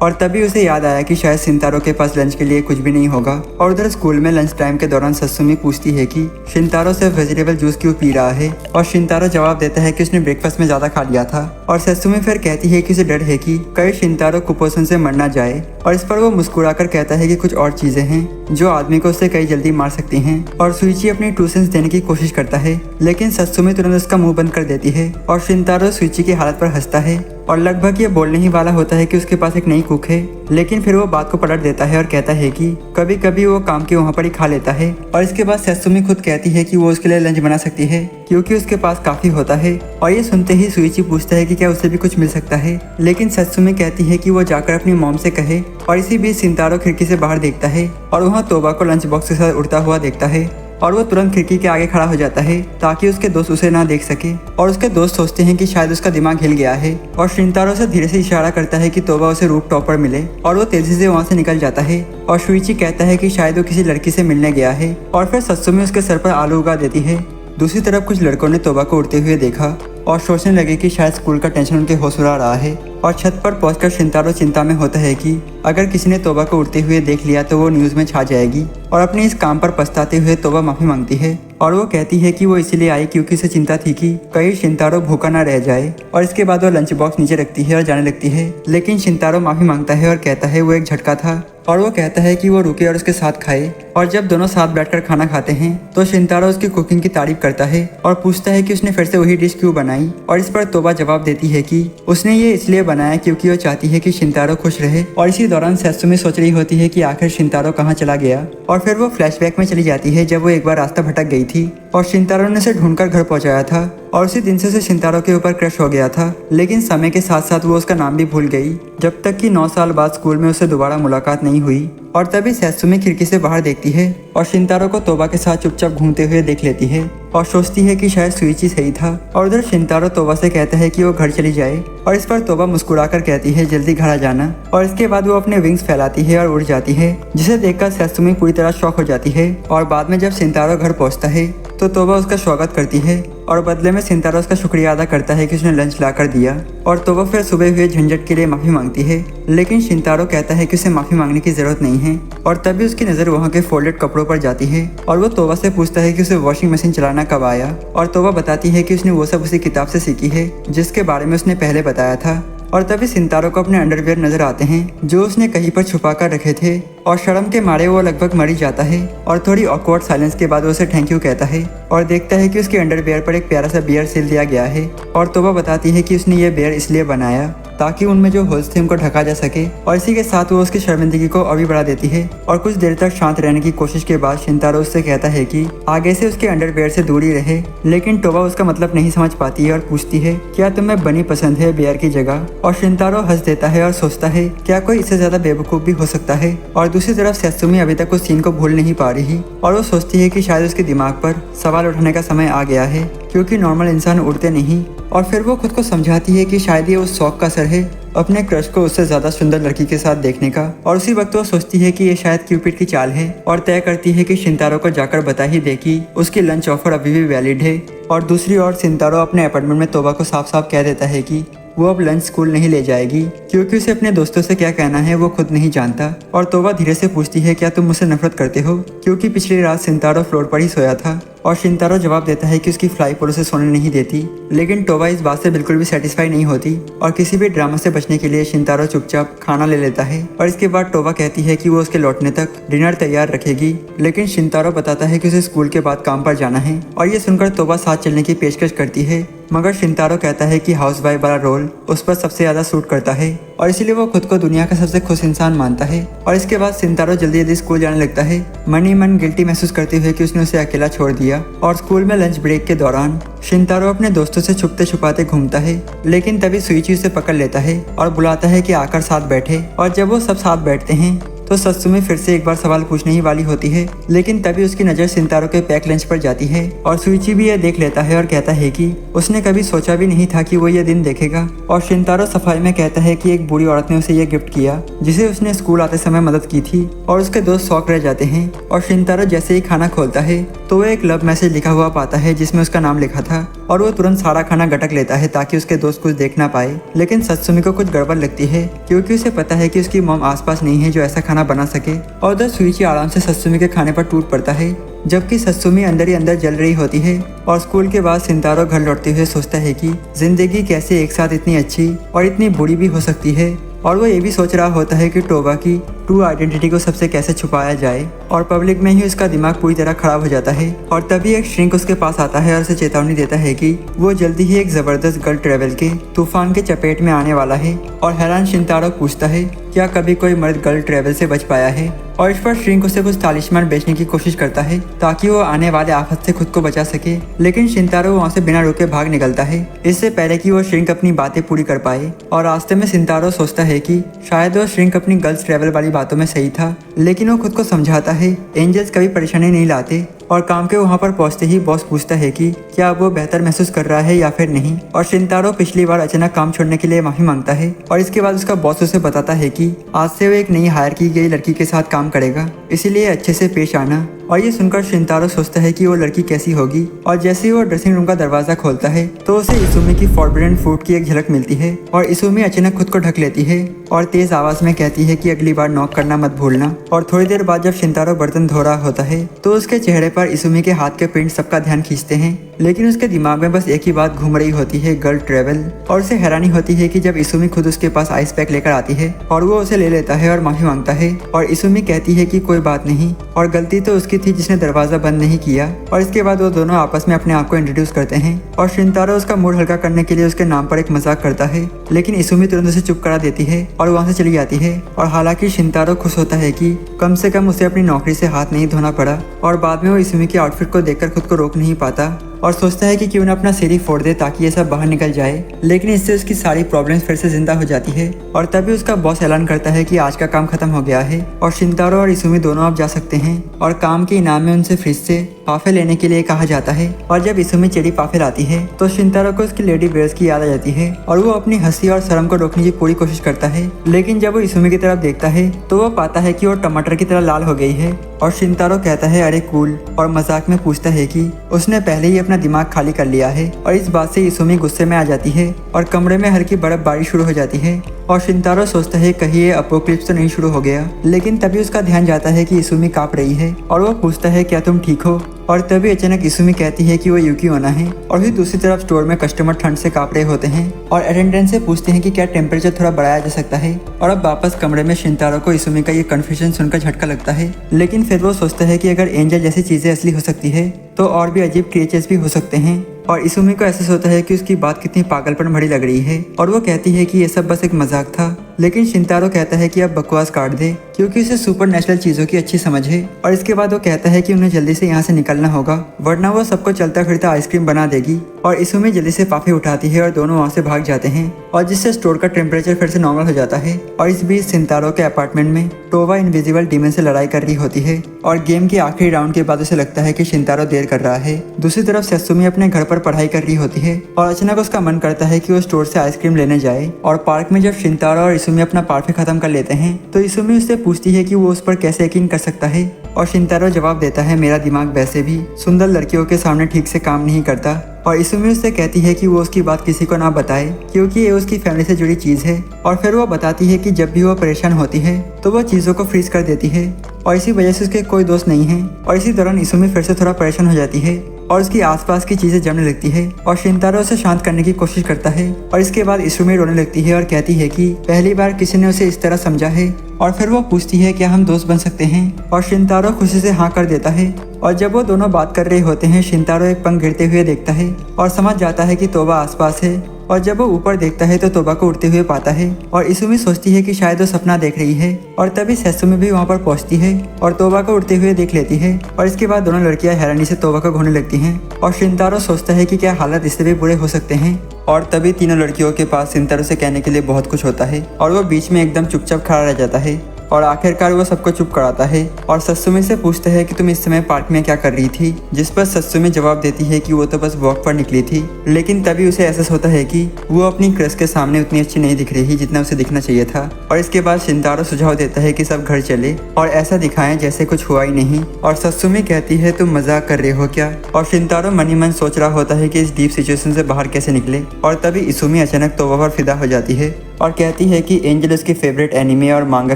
और तभी उसे याद आया कि शायद शिंतारो के पास लंच के लिए कुछ भी नहीं होगा। और उधर स्कूल में लंच टाइम के दौरान सेत्सुमी पूछती है कि शिंतारो सिर्फ वेजिटेबल जूस क्यों पी रहा है। और शिंतारो जवाब देता है कि उसने ब्रेकफास्ट में ज्यादा खा लिया था। और सेत्सुमी फिर कहती है कि उसे डर है कि कहीं शिंतारो कुपोषण से मर ना जाए। और इस पर वो मुस्कुराकर कहता है कि कुछ और चीजें हैं जो आदमी को उससे कई जल्दी मार सकती हैं। और सुइची अपनी 2 सेंस देने की कोशिश करता है, लेकिन सेत्सुमी तुरंत उसका मुंह बंद कर देती है। और शिंतारो सुइची की हालत पर हंसता है और लगभग ये बोलने ही वाला होता है कि उसके पास एक नई कुक है, लेकिन फिर वो बात को पलट देता है और कहता है कि कभी कभी वो काम के वहाँ पर ही खा लेता है। और इसके बाद सेत्सुमी खुद कहती है कि वो उसके लिए लंच बना सकती है क्योंकि उसके पास काफी होता है। और ये सुनते ही सुइची पूछता है कि क्या उसे भी कुछ मिल सकता है, लेकिन सेत्सुमी कहती है कि वो जाकर अपनी मॉम से कहे। और इसी बीच शिंतारो खिड़की से बाहर देखता है और वहाँ तोबा को लंच बॉक्स के साथ उड़ता हुआ देखता है। और वो तुरंत खिड़की के आगे खड़ा हो जाता है ताकि उसके दोस्त उसे ना देख सके। और उसके दोस्त सोचते हैं कि शायद उसका दिमाग हिल गया है। और शिंतारो से धीरे से इशारा करता है कि तोबा उसे रूफ टॉप पर मिले और वो तेजी से वहाँ से निकल जाता है। और सुइची कहता है कि शायद वो किसी लड़की से मिलने गया है। और फिर सेत्सुमी उसके सर पर आलू उगा देती है। दूसरी तरफ कुछ लड़कों ने तोबा को उड़ते हुए देखा और सोचने लगे कि शायद स्कूल का टेंशन उनके होश उड़ा रहा है। और छत पर पहुंचकर शिंतारो चिंता में होता है कि अगर किसी ने तोबा को उड़ते हुए देख लिया तो वो न्यूज में छा जाएगी। और अपने इस काम पर पछताते हुए तोबा माफी मांगती है और वो कहती है कि वो इसीलिए आई क्योंकि उसे चिंता थी कि कहीं शिंतारो भूखा ना रह जाए। और इसके बाद वो लंच बॉक्स नीचे रखती है और जाने लगती है, लेकिन शिंतारो माफी मांगता है और कहता है वो एक झटका था। और वो कहता है कि वो रुके और उसके साथ खाए। और जब दोनों साथ बैठकर खाना खाते हैं तो शिंतारो उसकी कुकिंग की तारीफ करता है और पूछता है कि उसने फिर से वही डिश क्यों बनाई। और इस पर तोबा जवाब देती है कि उसने ये इसलिए बनाया क्योंकि वो चाहती है कि शिंतारो खुश रहे। और इसी दौरान सेत्सुमी सोच रही होती है कि आखिर शिंतारो कहाँ चला गया। और फिर वो फ्लैशबैक में चली जाती है जब वो एक बार रास्ता भटक गई थी और शिंतारो ने उसे ढूंढकर घर पहुंचाया था। और उसी दिन से उसे शिंतारो के ऊपर क्रश हो गया था, लेकिन समय के साथ साथ वो उसका नाम भी भूल गई जब तक कि 9 साल बाद स्कूल में उसे दोबारा मुलाकात नहीं हुई। और तभी सेत्सुमी खिड़की से बाहर देखती है और शिंतारो को तोबा के साथ चुपचाप घूमते हुए देख लेती है और सोचती है कि शायद सुइची सही था। और उधर शिंतारो तोबा से कहता है कि वो घर चली जाए। और इस पर तोबा मुस्कुराकर कहती है जल्दी घर आ जाना। और इसके बाद वो अपने विंग्स फैलाती है और उड़ जाती है, जिसे देखकर सेत्सुमी पूरी तरह शॉक हो जाती है। और बाद में जब शिंतारो घर पहुंचता है तो तोबा उसका स्वागत करती है और बदले में सिंतारा उसका शुक्रिया अदा करता है कि उसने लंच ला कर दिया। और तोबा फिर सुबह हुए झंझट के लिए माफ़ी मांगती है, लेकिन शिंतारो कहता है कि उसे माफ़ी मांगने की ज़रूरत नहीं है। और तभी उसकी नज़र वहाँ के फोल्डेड कपड़ों पर जाती है और वो तोबा से पूछता है कि उसे वॉशिंग मशीन चलाना कब आया। और तोबा बताती है कि उसने वो सब उसी किताब से सीखी है जिसके बारे में उसने पहले बताया था। और तभी सिंतारो को अपने अंडरवियर नजर आते हैं जो उसने कहीं पर छुपा कर रखे थे, और शर्म के मारे वो लगभग मर ही जाता है। और थोड़ी ऑकवर्ड साइलेंस के बाद वो उसे थैंक यू कहता है और देखता है कि उसके अंडरवियर पर एक प्यारा सा बियर सिल दिया गया है। और तोबा बताती है कि उसने ये बियर इसलिए बनाया ताकि उनमें जो होल्स थे उनको ढका जा सके। और इसी के साथ वो उसकी शर्मिंदगी को अभी बढ़ा देती है। और कुछ देर तक शांत रहने की कोशिश के बाद शिंतारो उससे कहता है कि आगे से उसके अंडरवियर से दूरी रहे, लेकिन तोबा उसका मतलब नहीं समझ पाती है और पूछती है क्या तुम्हें बनी पसंद है बियर की जगह। और शिंतारो हंस देता है और सोचता है क्या कोई इससे ज्यादा बेवकूफ भी हो सकता है। और दूसरी तरफ सत्सुमी अभी तक उस सीन को भूल नहीं पा रही और वो सोचती है कि शायद उसके दिमाग पर सवाल उठाने का समय आ गया है, क्योंकि नॉर्मल इंसान उड़ते नहीं। और फिर वो खुद को समझाती है कि शायद ये उस शौक का असर है अपने क्रश को उससे ज्यादा सुंदर लड़की के साथ देखने का। और उसी वक्त वो सोचती है कि ये शायद क्यूपिड की चाल है और तय करती है कि शिंतारो को जाकर बता ही दे कि उसकी लंच ऑफर अभी भी वैलिड है। और दूसरी ओर शिंतारो अपने अपार्टमेंट में तोबा को साफ साफ कह देता है कि वो अब लंच स्कूल नहीं ले जाएगी, क्योंकि उसे अपने दोस्तों से क्या कहना है वो खुद नहीं जानता। और तोबा धीरे से पूछती है क्या तुम मुझसे नफरत करते हो, क्योंकि पिछली रात शिंतारो फ्लोर पर ही सोया था। और शिंतारो जवाब देता है कि उसकी फ्लाई पर उसे सोने नहीं देती, लेकिन तोबा इस बात से बिल्कुल भी सेटिस्फाई नहीं होती और किसी भी ड्रामा से बचने के लिए शिंतारो चुपचाप खाना ले लेता है। और इसके बाद तोबा कहती है कि वो उसके लौटने तक डिनर तैयार रखेगी, लेकिन शिंतारो बताता है कि उसे स्कूल के बाद काम पर जाना है। और ये सुनकर तोबा साथ चलने की पेशकश करती है, मगर शिंतारो कहता है कि हाउसवाइफ वाला रोल उस पर सबसे ज्यादा सूट करता है और इसीलिए वो खुद को दुनिया का सबसे खुश इंसान मानता है। और इसके बाद शिंतारो जल्दी जल्दी स्कूल जाने लगता है, मन ही मन गिल्टी महसूस करते हुए कि उसने उसे अकेला छोड़ दिया। और स्कूल में लंच ब्रेक के दौरान शिंतारो अपने दोस्तों से छुपते छुपाते घूमता है, लेकिन तभी सुइची उसे पकड़ लेता है और बुलाता है कि आकर साथ बैठे। और जब वो सब साथ बैठते हैं तो सत्सुमी फिर से एक बार सवाल पूछने ही वाली होती है, लेकिन तभी उसकी नज़र शिंतारो के पैक लंच पर जाती है और सुइची भी यह देख लेता है और कहता है कि उसने कभी सोचा भी नहीं था कि वो ये दिन देखेगा। और शिंतारो सफाई में कहता है कि एक बूढ़ी औरत ने उसे ये गिफ्ट किया जिसे उसने स्कूल आते समय मदद की थी। और उसके दोस्त शौक रह जाते हैं। और शिंतारो जैसे ही खाना खोलता है तो वो एक लव मैसेज लिखा हुआ पाता है जिसमें उसका नाम लिखा था, और वो तुरंत सारा खाना गटक लेता है ताकि उसके दोस्त कुछ देख ना पाए। लेकिन सत्सुमी को कुछ गड़बड़ लगती है, क्योंकि उसे पता है कि उसकी मॉम आसपास नहीं है जो ऐसा खाना बना सके। और उधर सुइची आराम से सत्सुमी के खाने पर टूट पड़ता है, जबकि सत्सुमी अंदर ही अंदर जल रही होती है। और स्कूल के बाद शिंतारो घर लौटते हुए सोचता है कि जिंदगी कैसे एक साथ इतनी अच्छी और इतनी बुरी भी हो सकती है। और वो ये भी सोच रहा होता है कि तोबा की ट्रू आइडेंटिटी को सबसे कैसे छुपाया जाए। और पब्लिक में ही उसका दिमाग पूरी तरह खराब हो जाता है। और तभी एक श्रिंक उसके पास आता है और उसे चेतावनी देता है कि वो जल्दी ही एक जबरदस्त गर्ल ट्रेवल के तूफान के चपेट में आने वाला है। और हैरान शिंतारो पूछता है क्या कभी कोई मर्द गर्ल ट्रेवल से बच पाया है। और इस पर श्रिंक उसे कुछ तालिस्मान बेचने की कोशिश करता है ताकि वो आने वाले आफत से खुद को बचा सके, लेकिन शिंतारो वहाँ से बिना रुके भाग निकलता है इससे पहले कि वो श्रिंक अपनी बातें पूरी कर पाए। और रास्ते में शिंतारो सोचता है कि शायद वो श्रिंक अपनी गर्ल्स ट्रेवल वाली बातों में सही था, लेकिन वो खुद को समझाता है एंजल्स कभी परेशानी नहीं लाते। और काम के वहाँ पर पहुँचते ही बॉस पूछता है कि क्या वो बेहतर महसूस कर रहा है या फिर नहीं। और शिंतारो पिछली बार अचानक काम छोड़ने के लिए माफी मांगता है और इसके बाद उसका बॉस उसे बताता है कि आज से वो एक नई हायर की गई लड़की के साथ काम करेगा, इसीलिए अच्छे से पेश आना। और ये सुनकर शिंतारो सोचता है कि वो लड़की कैसी होगी। और जैसे ही वो ड्रेसिंग रूम का दरवाजा खोलता है तो उसे इसुमी की फॉरबिडन फूड की एक झलक मिलती है। और इसुमी अचानक खुद को ढक लेती है और तेज आवाज में कहती है कि अगली बार नॉक करना मत भूलना। और थोड़ी देर बाद जब शिंतारो बर्तन धो रहा होता है तो उसके चेहरे पर इसुमी के हाथ के प्रिंट सबका ध्यान खींचते हैं, लेकिन उसके दिमाग में बस एक ही बात घूम रही होती है, गर्ल ट्रेवल। और उसे हैरानी होती है कि जब इसुमी खुद उसके पास आइस पैक लेकर आती है और वो उसे ले लेता है और माफी मांगता है। और इसुमी कहती है कि कोई बात नहीं और गलती तो उसकी थी जिसने दरवाजा बंद नहीं किया। और इसके बाद वो दोनों आपस में अपने आप को इंट्रोड्यूस करते हैं और शिंतारो उसका मूड हल्का करने के लिए उसके नाम पर एक मजाक करता है, लेकिन इसुमी तुरंत उसे चुप करा देती है और वहाँ से चली जाती है। और हालांकि शिंतारो खुश होता है कि कम से कम उसे अपनी नौकरी से हाथ नहीं धोना पड़ा। और बाद में वो इसुमी के आउटफिट को देखकर खुद को रोक नहीं पाता और सोचता है कि क्यों ना अपना सिर ही फोड़ दे ताकि ये सब बाहर निकल जाए, लेकिन इससे उसकी सारी प्रॉब्लम्स फिर से जिंदा हो जाती है। और तभी उसका बॉस ऐलान करता है कि आज का काम खत्म हो गया है और शिंतारो और इसुमी दोनों अब जा सकते हैं। और काम के इनाम में उनसे फ्रिज से पाफे लेने के लिए कहा जाता है। और जब इसुमी चेरी पाफे लाती है तो शिंतारो को उसकी लेडी बेयर्स की याद आ जाती है और वो अपनी हंसी और शर्म को रोकने की पूरी कोशिश करता है, लेकिन जब वो इसुमी की तरफ देखता है तो वो पाता है कि वो टमाटर की तरह लाल हो गई है। और शिंतारो कहता है अरे कूल, और मजाक में पूछता है कि उसने पहले ही अपना दिमाग खाली कर लिया है। और इस बात से इसुमी गुस्से में आ जाती है और कमरे में हल्की बर्फबारी शुरू हो जाती है। और शिंतारो सोचता है कहीं ये अपोक्लिप्स तो नहीं शुरू हो गया, लेकिन तभी उसका ध्यान जाता है कि इसुमी कांप रही है और वो पूछता है क्या तुम ठीक हो। और तभी अचानक इसुमी कहती है कि वो यूकी ओना है। और फिर दूसरी तरफ स्टोर में कस्टमर ठंड से कांप रहे होते हैं और अटेंडेंट से पूछते हैं कि क्या टेम्परेचर थोड़ा बढ़ाया जा सकता है। और अब वापस कमरे में शिंतारो को इसुमी का ये कन्फ्यूजन सुनकर झटका लगता है, लेकिन फिर वो सोचता है कि अगर एंजल जैसी चीजें असली हो सकती है तो और भी अजीब क्रिएचर्स भी हो सकते हैं। और इसुमी को एहसास होता है कि उसकी बात कितनी पागलपन भरी लग रही है और वो कहती है कि ये सब बस एक मजाक था। लेकिन शिंतारो कहता है कि अब बकवास काट दे क्योंकि उसे सुपर नेचुरल चीजों की अच्छी समझ है। और इसके बाद वो कहता है कि उन्हें जल्दी से यहाँ से निकलना होगा वरना वो सबको चलता फिरता आइसक्रीम बना देगी। और इसुमी जल्दी से पाफी उठाती है और दोनों वहाँ से भाग जाते हैं और जिससे स्टोर का टेम्परेचर फिर से नॉर्मल हो जाता है। और इस बीच शिंतारो के अपार्टमेंट में टोबा इनविजिबल डीमन से लड़ाई कर रही होती है और गेम के आखिरी राउंड के बाद उसे लगता है कि शिंतारो देर कर रहा है। दूसरी तरफ सत्सुमी अपने घर पर पढ़ाई कर रही होती है और अचानक उसका मन करता है कि वो स्टोर से आइसक्रीम लेने जाए। और पार्क में जब शिंतारो और इसुमी अपना पार्टी खत्म कर लेते हैं तो इसुमी उससे पूछती है कि वो उस पर कैसे यकीन कर सकता है। और शिंतारो जवाब देता है मेरा दिमाग वैसे भी सुंदर लड़कियों के सामने ठीक से काम नहीं करता। और इसुमी उससे कहती है कि वो उसकी बात किसी को ना बताए क्योंकि ये उसकी फैमिली से जुड़ी चीज है। और फिर वो बताती है कि जब भी वो परेशान होती है तो वो चीजों को फ्रीज कर देती है और इसी वजह से उसके कोई दोस्त नहीं है। और इसी दौरान इसुमी फिर से थोड़ा परेशान हो जाती है और उसकी आसपास की चीजें जमने लगती है और शिंतारो उसे शांत करने की कोशिश करता है। और इसके बाद इसुमी रोने लगती है और कहती है कि पहली बार किसी ने उसे इस तरह समझा है। और फिर वो पूछती है क्या हम दोस्त बन सकते हैं और शिंतारो खुशी से हाँ कर देता है। और जब वो दोनों बात कर रहे होते हैं शिंतारो एक पंख गिरते हुए देखता है और समझ जाता है कि तोबा आसपास है। और जब वो ऊपर देखता है तो तोबा को उड़ते हुए पाता है और इसुमी सोचती है कि शायद वो सपना देख रही है। और तभी सत्सुमी भी वहाँ पर पहुँचती है और तोबा को उड़ते हुए देख लेती है। और इसके बाद दोनों लड़कियां हैरानी से तोबा को घूरने लगती हैं और शिंतारो सोचता है कि क्या हालात इससे भी बुरे हो सकते हैं। और तभी तीनों लड़कियों के पास शिंतारो से कहने के लिए बहुत कुछ होता है और वो बीच में एकदम चुपचाप खड़ा रह जाता है और आखिरकार वो सबको चुप कराता है और सत्सुमी से पूछता है कि तुम इस समय पार्क में क्या कर रही थी, जिस पर सत्सुमी जवाब देती है कि वो तो बस वॉक पर निकली थी। लेकिन तभी उसे एहसास होता है कि वो अपनी क्रश के सामने उतनी अच्छी नहीं दिख रही जितना उसे दिखना चाहिए था। और इसके बाद शिंतारो सुझाव देता है कि सब घर चले और ऐसा दिखाएं जैसे कुछ हुआ ही नहीं। और सत्सुमी कहती है तुम मजाक कर रहे हो क्या। और शिंतारो मन ही मन सोच रहा होता है कि इस डीप सिचुएशन से बाहर कैसे निकले। और तभी इसुमी अचानक तोबा पर फिदा हो जाती है और कहती है कि एंजल उसकी फेवरेट एनिमे और मांगा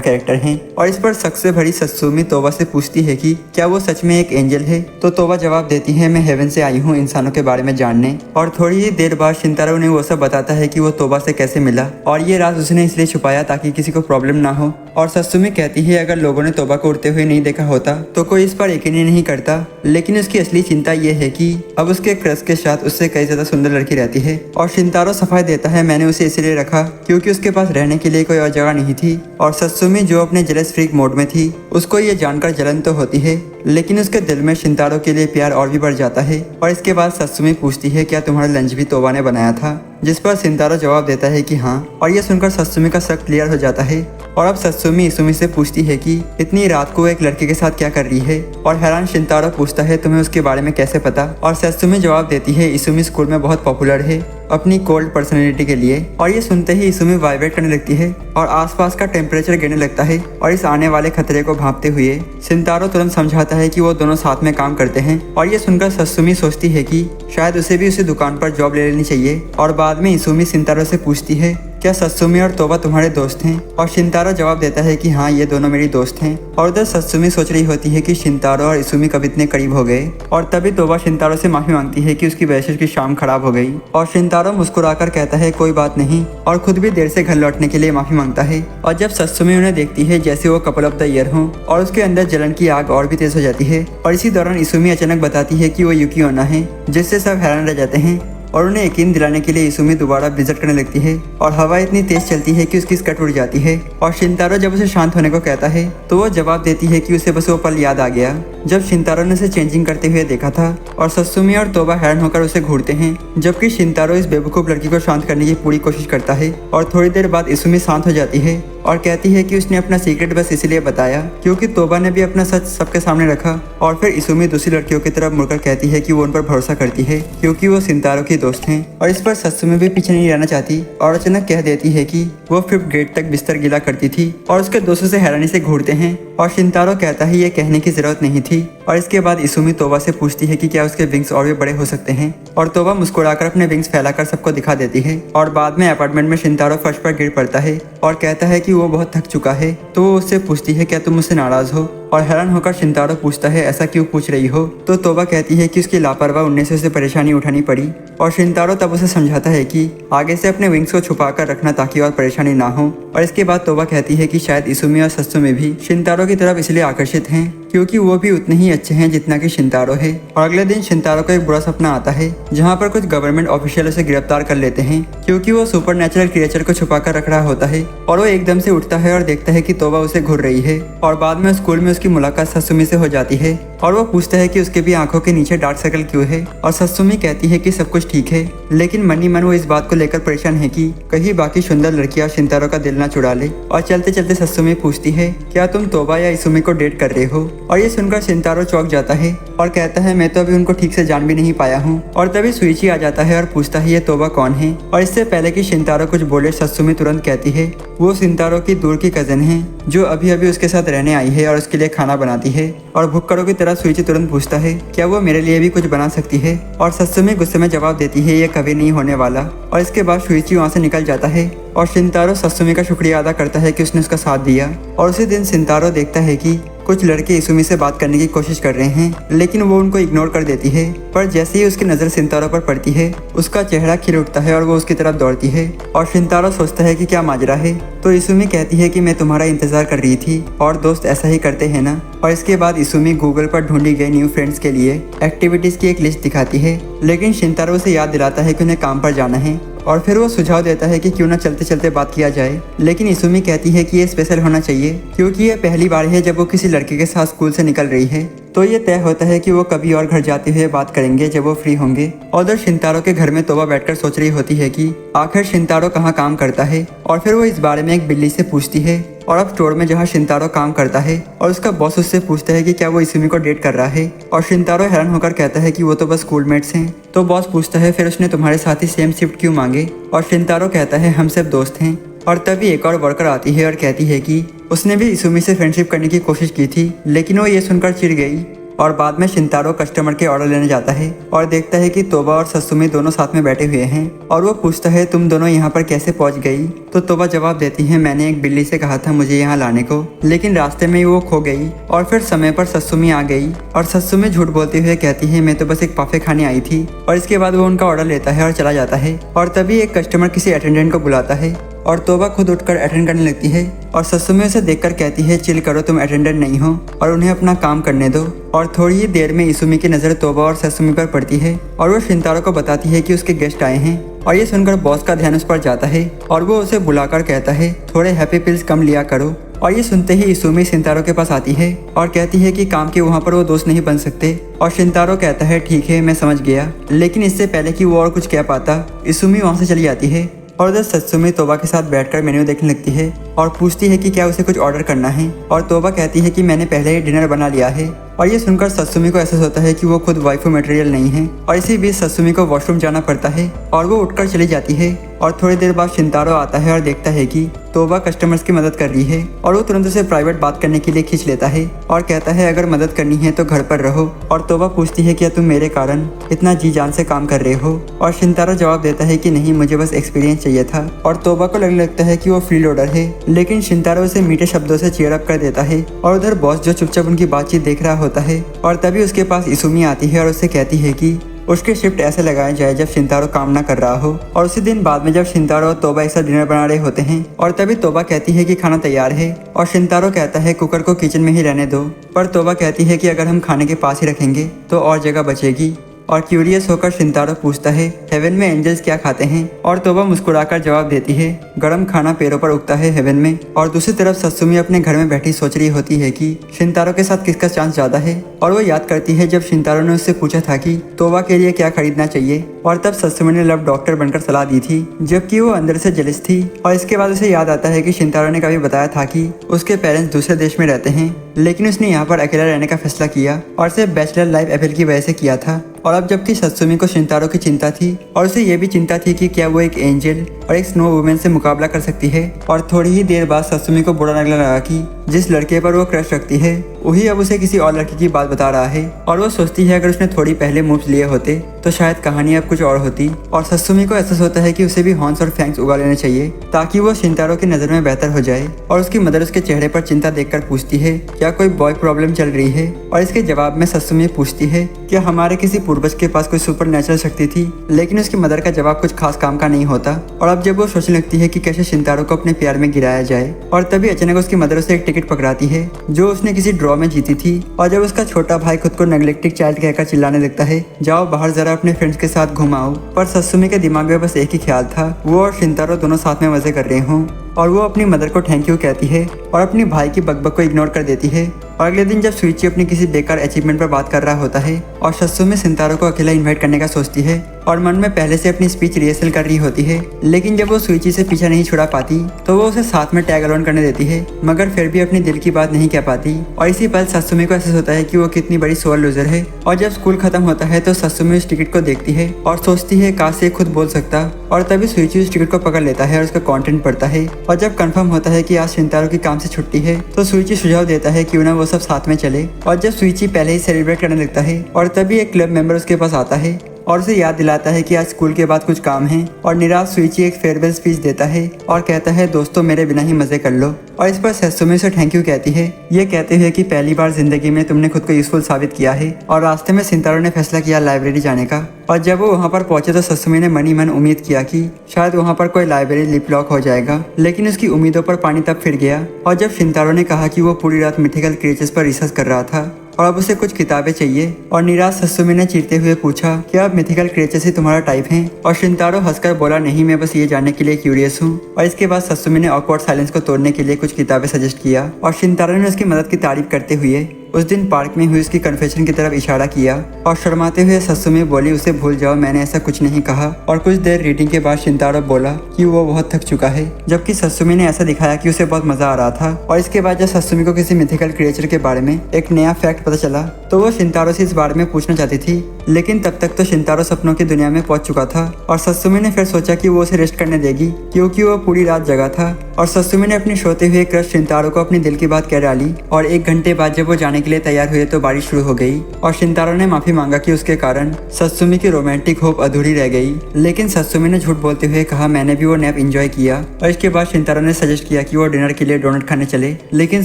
कैरेक्टर हैं। और इस पर शक से भरी सत्सुमी तोबा से पूछती है कि क्या वो सच में एक एंजल है। तो तोबा जवाब देती है मैं हेवन से आई हूँ इंसानों के बारे में जानने। और थोड़ी ही देर बाद शिंतारो ने वो सब बताता है कि वो तोबा से कैसे मिला और ये राज उसने इसलिए छुपाया ताकि किसी को प्रॉब्लम ना हो। और सत्सुमी कहती है अगर लोगों ने तोबा को उड़ते हुए नहीं देखा होता तो कोई इस पर यकीन ही नहीं करता, लेकिन उसकी असली चिंता ये है कि अब उसके क्रश के साथ उससे कई ज्यादा सुंदर लड़की रहती है। और शिंतारो सफाई देता है मैंने उसे इसलिए रखा क्योंकि उसके पास रहने के लिए कोई और जगह नहीं थी। और सत्सुमी जो अपने जेलस फ्रीक मोड में थी उसको ये जानकर जलन तो होती है, लेकिन उसके दिल में शिंतारो के लिए प्यार और भी बढ़ जाता है। और इसके बाद सत्सुमी पूछती है क्या तुम्हारा लंच भी तोबा ने बनाया था, जिस पर शिंतारो जवाब देता है कि हाँ। और ये सुनकर सत्सुमी का शक क्लियर हो जाता है। और अब सत्सुमी इसुमी से पूछती है कि इतनी रात को एक लड़के के साथ क्या कर रही है। और हैरान शिंतारो पूछता है तुम्हें उसके बारे में कैसे पता। और सत्सुमी जवाब देती है इसुमी स्कूल में बहुत पॉपुलर है अपनी कोल्ड पर्सनैलिटी के लिए। और ये सुनते ही इसुमी वाइब्रेट करने लगती है और आसपास का टेम्परेचर गिरने लगता है। और इस आने वाले खतरे को भांपते हुए शिंतारो तुरंत समझाता है कि वो दोनों साथ में काम करते हैं। और ये सुनकर सत्सुमी सोचती है कि शायद उसे भी उसी दुकान पर जॉब ले लेनी चाहिए। और बाद में इसुमी शिंतारो से पूछती है क्या सत्सुमी और तोबा तुम्हारे दोस्त हैं। और शिंतारो जवाब देता है कि हाँ ये दोनों मेरी दोस्त हैं। और उधर सत्सुमी सोच रही होती है कि शिंतारो और इसुमी कब इतने करीब हो गए। और तभी तोबा शिंतारो से माफी मांगती है कि उसकी वजह से उसकी शाम खराब हो गई। और शिंतारो मुस्कुराकर कहता है कोई बात नहीं और खुद भी देर से घर लौटने के लिए माफी मांगता है। और जब सत्सुमी उन्हें देखती है जैसे वो कपल ऑफ द ईयर हो और उसके अंदर जलन की आग और भी तेज हो जाती है। और इसी दौरान इसुमी अचानक बताती है कि वो यूकी ओना है, जिससे सब हैरान रह जाते हैं। और उन्हें यकीन दिलाने के लिए इसुमी दोबारा विजिट करने लगती है और हवा इतनी तेज चलती है कि उसकी स्कर्ट उड़ जाती है। और शिंतारो जब उसे शांत होने को कहता है तो वो जवाब देती है कि उसे बस वो पल याद आ गया जब शिंतारो ने उसे चेंजिंग करते हुए देखा था। और सत्सुमी और तोबा हैरान होकर उसे घूरते हैं, जबकि शिंतारो इस बेवकूफ लड़की को शांत करने की पूरी कोशिश करता है। और थोड़ी देर बाद इसुमी शांत हो जाती है और कहती है कि उसने अपना सीक्रेट बस इसलिए बताया क्योंकि तोबा ने भी अपना सच सबके सामने रखा। और फिर इसुमी दूसरी लड़कियों की तरफ मुड़कर कहती है कि वो उन पर भरोसा करती है क्योंकि वो शिंतारो की दोस्त हैं। और इस पर सत्सुमी भी पीछे नहीं रहना चाहती और अचानक कह देती है कि वो 5th ग्रेड तक बिस्तर गीला करती थी और उसके दोस्तों से हैरानी से घूरते हैं। और शिंतारो कहता है ये कहने की जरूरत नहीं थी। और इसके बाद इसूमी तोबा से पूछती है कि क्या उसके विंग्स और भी बड़े हो सकते हैं, और तोबा मुस्कुराकर अपने विंग्स फैलाकर सबको दिखा देती है। और बाद में अपार्टमेंट में शिंतारो फर्श पर गिर पड़ता है और कहता है कि वो बहुत थक चुका है। तो वो उससे पूछती है क्या तुम मुझसे नाराज हो, और हैरान होकर शिंतारो पूछता है ऐसा क्यों पूछ रही हो। तो तोबा कहती है कि उसकी लापरवाह उड़ने से उसे परेशानी उठानी पड़ी। और शिंतारो तब उसे समझाता है कि आगे से अपने विंग्स को छुपा कर रखना ताकि और परेशानी ना हो। और इसके बाद तोबा कहती है कि शायद इसूमी और सत्सुमी भी शिंतारो की तरफ इसलिए आकर्षित हैं क्योंकि वो भी उतने ही अच्छे हैं जितना कि शिंतारो है। और अगले दिन शिंतारो को एक बुरा सपना आता है जहाँ पर कुछ गवर्नमेंट ऑफिशियल उसे गिरफ्तार कर लेते हैं क्योंकि वो सुपरनैचुरल क्रिएचर को छुपा कर रख रहा होता है। और वो एकदम से उठता है और देखता है कि तोबा उसे घूर रही है। और बाद में स्कूल में उसकी मुलाकात सत्सुमी से हो जाती है और वो पूछता है कि उसके भी आंखों के नीचे डार्क सर्कल क्यों है। और सत्सुमी कहती है कि सब कुछ ठीक है, लेकिन मन ही मन वो इस बात को लेकर परेशान है कि कहीं बाकी सुंदर लड़कियां शिंतारो का दिल ना चुरा ले। और चलते चलते सत्सुमी पूछती है क्या तुम तोबा या इसूमी को डेट कर रहे हो। और ये सुनकर शिंतारो चौंक जाता है और कहता है मैं तो अभी उनको ठीक से जान भी नहीं पाया हूँ। और तभी सुइची आ जाता है और पूछता है ये तोबा कौन है। और इससे पहले कि शिंतारो कुछ बोले सत्सुमी तुरंत कहती है वो शिंतारो की दूर की कजन है जो अभी अभी उसके साथ रहने आई है और उसके लिए खाना बनाती है। और भुक्कड़ों की तरह सुइची तुरंत पूछता है क्या वो मेरे लिए भी कुछ बना सकती है। और सत्सुमी गुस्से में जवाब देती है ये कभी नहीं होने वाला। और इसके बाद सुइची वहाँ से निकल जाता है और शिंतारो सत्सुमी का शुक्रिया अदा करता है कि उसने उसका साथ दिया। और उसी दिन शिंतारो देखता है कि कुछ लड़के इसूमी से बात करने की कोशिश कर रहे हैं लेकिन वो उनको इग्नोर कर देती है। पर जैसे ही उसकी नज़र शिंतारो पर पड़ती है उसका चेहरा खिल उठता है और वो उसकी तरफ दौड़ती है। और शिंतारो सोचता है कि क्या माजरा है। तो इसूमी कहती है कि मैं तुम्हारा इंतजार कर रही थी और दोस्त ऐसा ही करते हैं ना। और इसके बाद इसूमी गूगल पर ढूंढी गई न्यू फ्रेंड्स के लिए एक्टिविटीज की एक लिस्ट दिखाती है, लेकिन शिंतारो उसे याद दिलाता है कि उन्हें काम पर जाना है। और फिर वो सुझाव देता है कि क्यों ना चलते चलते बात किया जाए, लेकिन इसूमी कहती है कि ये स्पेशल होना चाहिए क्योंकि ये पहली बार है जब वो किसी लड़के के साथ स्कूल से निकल रही है। तो ये तय होता है कि वो कभी और घर जाते हुए बात करेंगे जब वो फ्री होंगे। और उधर शिंतारो के घर में तोबा बैठकर सोच रही होती है कि आखिर शिंतारो कहाँ काम करता है। और फिर वो इस बारे में एक बिल्ली से पूछती है और अब स्टोर में जहाँ शिंतारो काम करता है और उसका बॉस उससे पूछता है कि क्या वो इसूमी को डेट कर रहा है। और शिंतारो हैरान होकर कहता है कि वो तो बस स्कूलमेट्स हैं। तो बॉस पूछता है फिर उसने तुम्हारे साथ ही सेम शिफ्ट क्यों मांगे। और शिंतारो कहता है हम सब दोस्त हैं। और तभी एक और वर्कर आती है और कहती है कि उसने भी इसूमी से फ्रेंडशिप करने की कोशिश की थी, लेकिन वो ये सुनकर चिढ़ गई। और बाद में शिंतारो कस्टमर के ऑर्डर लेने जाता है और देखता है कि तोबा और सत्सुमी दोनों साथ में बैठे हुए हैं। और वो पूछता है तुम दोनों यहाँ पर कैसे पहुँच गई। तो तोबा जवाब देती है मैंने एक बिल्ली से कहा था मुझे यहाँ लाने को, लेकिन रास्ते में ही वो खो गई। और फिर समय पर सत्सुमी आ गई और सत्सुमी झूठ बोलते हुए कहती है मैं तो बस एक पाफे खाने आई थी। और इसके बाद वो उनका ऑर्डर लेता है और चला जाता है। और तभी एक कस्टमर किसी अटेंडेंट को बुलाता है और तोबा खुद उठकर अटेंड करने लगती है। और सत्सुमी उसे देखकर कहती है चिल करो, तुम अटेंडेंट नहीं हो और उन्हें अपना काम करने दो। और थोड़ी ही देर में इसूमी की नज़र तोबा और सत्सुमी पर पड़ती है और वो शिंतारो को बताती है कि उसके गेस्ट आए हैं। और ये सुनकर बॉस का ध्यान उस पर जाता है और वो उसे बुलाकर कहता है थोड़े हैप्पी पिल्स कम लिया करो। और ये सुनते ही इसूमी शिंतारो के पास आती है और कहती है कि काम के वहाँ पर वो दोस्त नहीं बन सकते। और शिंतारो कहता है ठीक है मैं समझ गया, लेकिन इससे पहले कि वो और कुछ कह पाता इसूमी वहाँ से चली जाती है। और उधर सत्सुमी तोबा के साथ बैठकर मेन्यू देखने लगती है और पूछती है कि क्या उसे कुछ ऑर्डर करना है। और तोबा कहती है कि मैंने पहले ही डिनर बना लिया है। और ये सुनकर सत्सुमी को एहसास होता है कि वो खुद वाइफू मटेरियल नहीं है। और इसी बीच सत्सुमी को वॉशरूम जाना पड़ता है और वो उठकर चली जाती है। और थोड़ी देर बाद शिंतारो आता है और देखता है कि तोबा कस्टमर्स की मदद कर रही है और वो तुरंत उसे प्राइवेट बात करने के लिए खींच लेता है और कहता है अगर मदद करनी है तो घर पर रहो। और तोबा पूछती है क्या तुम मेरे कारण इतना जी जान से काम कर रहे हो। और शिंतारो जवाब देता है कि नहीं, मुझे बस एक्सपीरियंस चाहिए था। और तोबा को लगने लगता है कि वो फ्री लोडर है, लेकिन शिंतारो उसे मीठे शब्दों से चीयर अप कर देता है। और उधर बॉस जो चुपचाप उनकी बातचीत देख रहा होता है। और तभी उसके पास इसूमी आती है और उससे कहती है कि उसके शिफ्ट ऐसे लगाए जाए जब शिंतारो काम ना कर रहा हो। और उसी दिन बाद में जब शिंतारो और तोबा एक साथ डिनर बना रहे होते हैं और तभी तोबा कहती है कि खाना तैयार है और शिंतारो कहता है कुकर को किचन में ही रहने दो। पर तोबा कहती है कि अगर हम खाने के पास ही रखेंगे तो और जगह बचेगी। और क्यूरियस होकर शिंतारो पूछता है हेवन में एंजल्स क्या खाते हैं। और तोबा मुस्कुराकर जवाब देती है गरम खाना पैरों पर उगता है हेवन में। और दूसरी तरफ सत्सुमी अपने घर में बैठी सोच रही होती है कि शिंतारो के साथ किसका चांस ज्यादा है। और वो याद करती है जब शिंतारो ने उससे पूछा था कि तोबा के लिए क्या खरीदना चाहिए और तब सत्सुमी ने लव डॉक्टर बनकर सलाह दी थी, जबकि वो अंदर से जेलस थी। और इसके बाद उसे याद आता है कि शिंतारो ने कभी बताया था कि उसके पेरेंट्स दूसरे देश में रहते हैं लेकिन उसने यहाँ पर अकेला रहने का फैसला किया और सिर्फ बैचलर लाइफ एफएल की वजह से किया था। और अब जबकि सत्सुमी को शिंतारो की चिंता थी और उसे ये भी चिंता थी कि क्या वो एक एंजल और एक स्नो वुमेन से मुकाबला कर सकती है। और थोड़ी ही देर बाद सत्सुमी को बुरा लगने लगा कि जिस लड़के पर वो क्रश रखती है वही अब उसे किसी और लड़की की बात बता रहा है। और वो सोचती है अगर उसने थोड़ी पहले मूव्स लिए होते तो शायद कहानी अब कुछ और होती। और सत्सुमी को एहसास होता है कि उसे भी हॉर्न्स और फैंग्स उगा लेने चाहिए ताकि वो शिंतारो की नजर में बेहतर हो जाए। और उसकी मदर उसके चेहरे पर चिंता देखकर पूछती है क्या कोई बॉय प्रॉब्लम चल रही है। और इसके जवाब में सत्सुमी पूछती है क्या हमारे किसी पूर्वज के पास कोई सुपर नेचुरल शक्ति थी। लेकिन उसकी मदर का जवाब कुछ खास काम का नहीं होता। और अब जब वो सोचने लगती है कि कैसे शिंतारो को अपने प्यार में गिराया जाए और तभी अचानक उसकी मदर उसे एक टिकट पकड़ाती है जो उसने किसी ड्रॉ में जीती थी। और जब उसका छोटा भाई खुद को नेग्लेक्टेड चाइल्ड कहकर चिल्लाने लगता है जाओ बाहर जरा अपने फ्रेंड्स के साथ घुमाओ। पर सत्सुमी के दिमाग में बस एक ही ख्याल था वो और शिंतारो दोनों साथ में मजे कर रहे हों। और वो अपनी मदर को थैंक यू कहती है और अपनी भाई की बकबक को इग्नोर कर देती है। और अगले दिन जब सुइची अपनी किसी बेकार अचीवमेंट पर बात कर रहा होता है और सत्सुमी शिंतारो को अकेला इनवाइट करने का सोचती है और मन में पहले से अपनी स्पीच रिहर्सल कर रही होती है। लेकिन जब वो सुइची से पीछा नहीं छुड़ा पाती तो वो उसे साथ में टैग अलोन करने देती है मगर फिर भी अपनी दिल की बात नहीं कह पाती। और इसी पल सत्सुमी को एहसास होता है कि वो कितनी बड़ी सोल लूजर है। और जब स्कूल खत्म होता है तो सत्सुमी उस टिकट को देखती है और सोचती है काश से खुद बोल सकता। और तभी सुइची उस टिकट को पकड़ लेता है और उसका कंटेंट पढ़ता है। और जब कंफर्म होता है कि आज शिंतारो की काम से छुट्टी है तो सुइची सुझाव देता है क्यों ना वो सब साथ में चले। और जब सुइची पहले ही सेलिब्रेट करने लगता है और तभी एक क्लब मेंबर उसके पास आता है और उसे याद दिलाता है कि आज स्कूल के बाद कुछ काम है। और निराश सुइची एक फेयरवेल स्पीच देता है और कहता है दोस्तों मेरे बिना ही मजे कर लो। और इस पर सत्सुमी से थैंक यू कहती है ये कहते हुए कि पहली बार जिंदगी में तुमने खुद को यूजफुल साबित किया है। और रास्ते में शिंतारो ने फैसला किया लाइब्रेरी जाने का। और जब वो वहाँ पर पहुंचे तो सत्सुमी ने मन ही मन उम्मीद किया कि शायद वहाँ पर कोई लाइब्रेरी लिप लॉक हो जाएगा। लेकिन उसकी उम्मीदों पर पानी तब फिर गया। और जब शिंतारो ने कहा कि वो पूरी रात मिथिकल क्रिएचर्स पर रिसर्च कर रहा था और अब उसे कुछ किताबें चाहिए। और निराश सत्सुमी ने चीरते हुए पूछा क्या अब मिथिकल क्रिएचर्स ही तुम्हारा टाइप है। और शिंतारो हंसकर बोला नहीं मैं बस ये जानने के लिए क्यूरियस हूँ। और इसके बाद सत्सुमी ने ऑकवर्ड साइलेंस को तोड़ने के लिए कुछ किताबें सजेस्ट किया। और शिंतारो ने उसकी मदद की तारीफ करते हुए उस दिन पार्क में हुई उसकी कन्फेशन की तरफ इशारा किया। और शर्माते हुए सत्सुमी बोली उसे भूल जाओ मैंने ऐसा कुछ नहीं कहा। और कुछ देर रीडिंग के बाद शिंतारो बोला कि वो बहुत थक चुका है जबकि सत्सुमी ने ऐसा दिखाया कि उसे बहुत मजा आ रहा था। और इसके बाद जब सत्सुमी को किसी मिथिकल क्रिएचर के बारे में एक नया फैक्ट पता चला तो वो शिंतारो से इस बारे में पूछना चाहती थी। लेकिन तब तक तो शिंतारो सपनों की दुनिया में पहुंच चुका था। और सत्सुमी ने फिर सोचा कि वो उसे रेस्ट करने देगी क्योंकि वो पूरी रात जगा था। और सत्सुमी ने अपनी सोते हुए क्रश शिंतारो को अपनी दिल की बात कह डाली। और 1 घंटे बाद जब वो जाने के लिए तैयार हुए तो बारिश शुरू हो गई। और शिंतारो ने माफी मांगा कि उसके कारण सत्सुमी की रोमांटिक होप अधूरी रह गई। लेकिन सत्सुमी ने झूठ बोलते हुए कहा मैंने भी वो नैप एंजॉय किया। और इसके बाद शिंतारो ने सजेस्ट किया कि वो डिनर के लिए डोनट खाने चले। लेकिन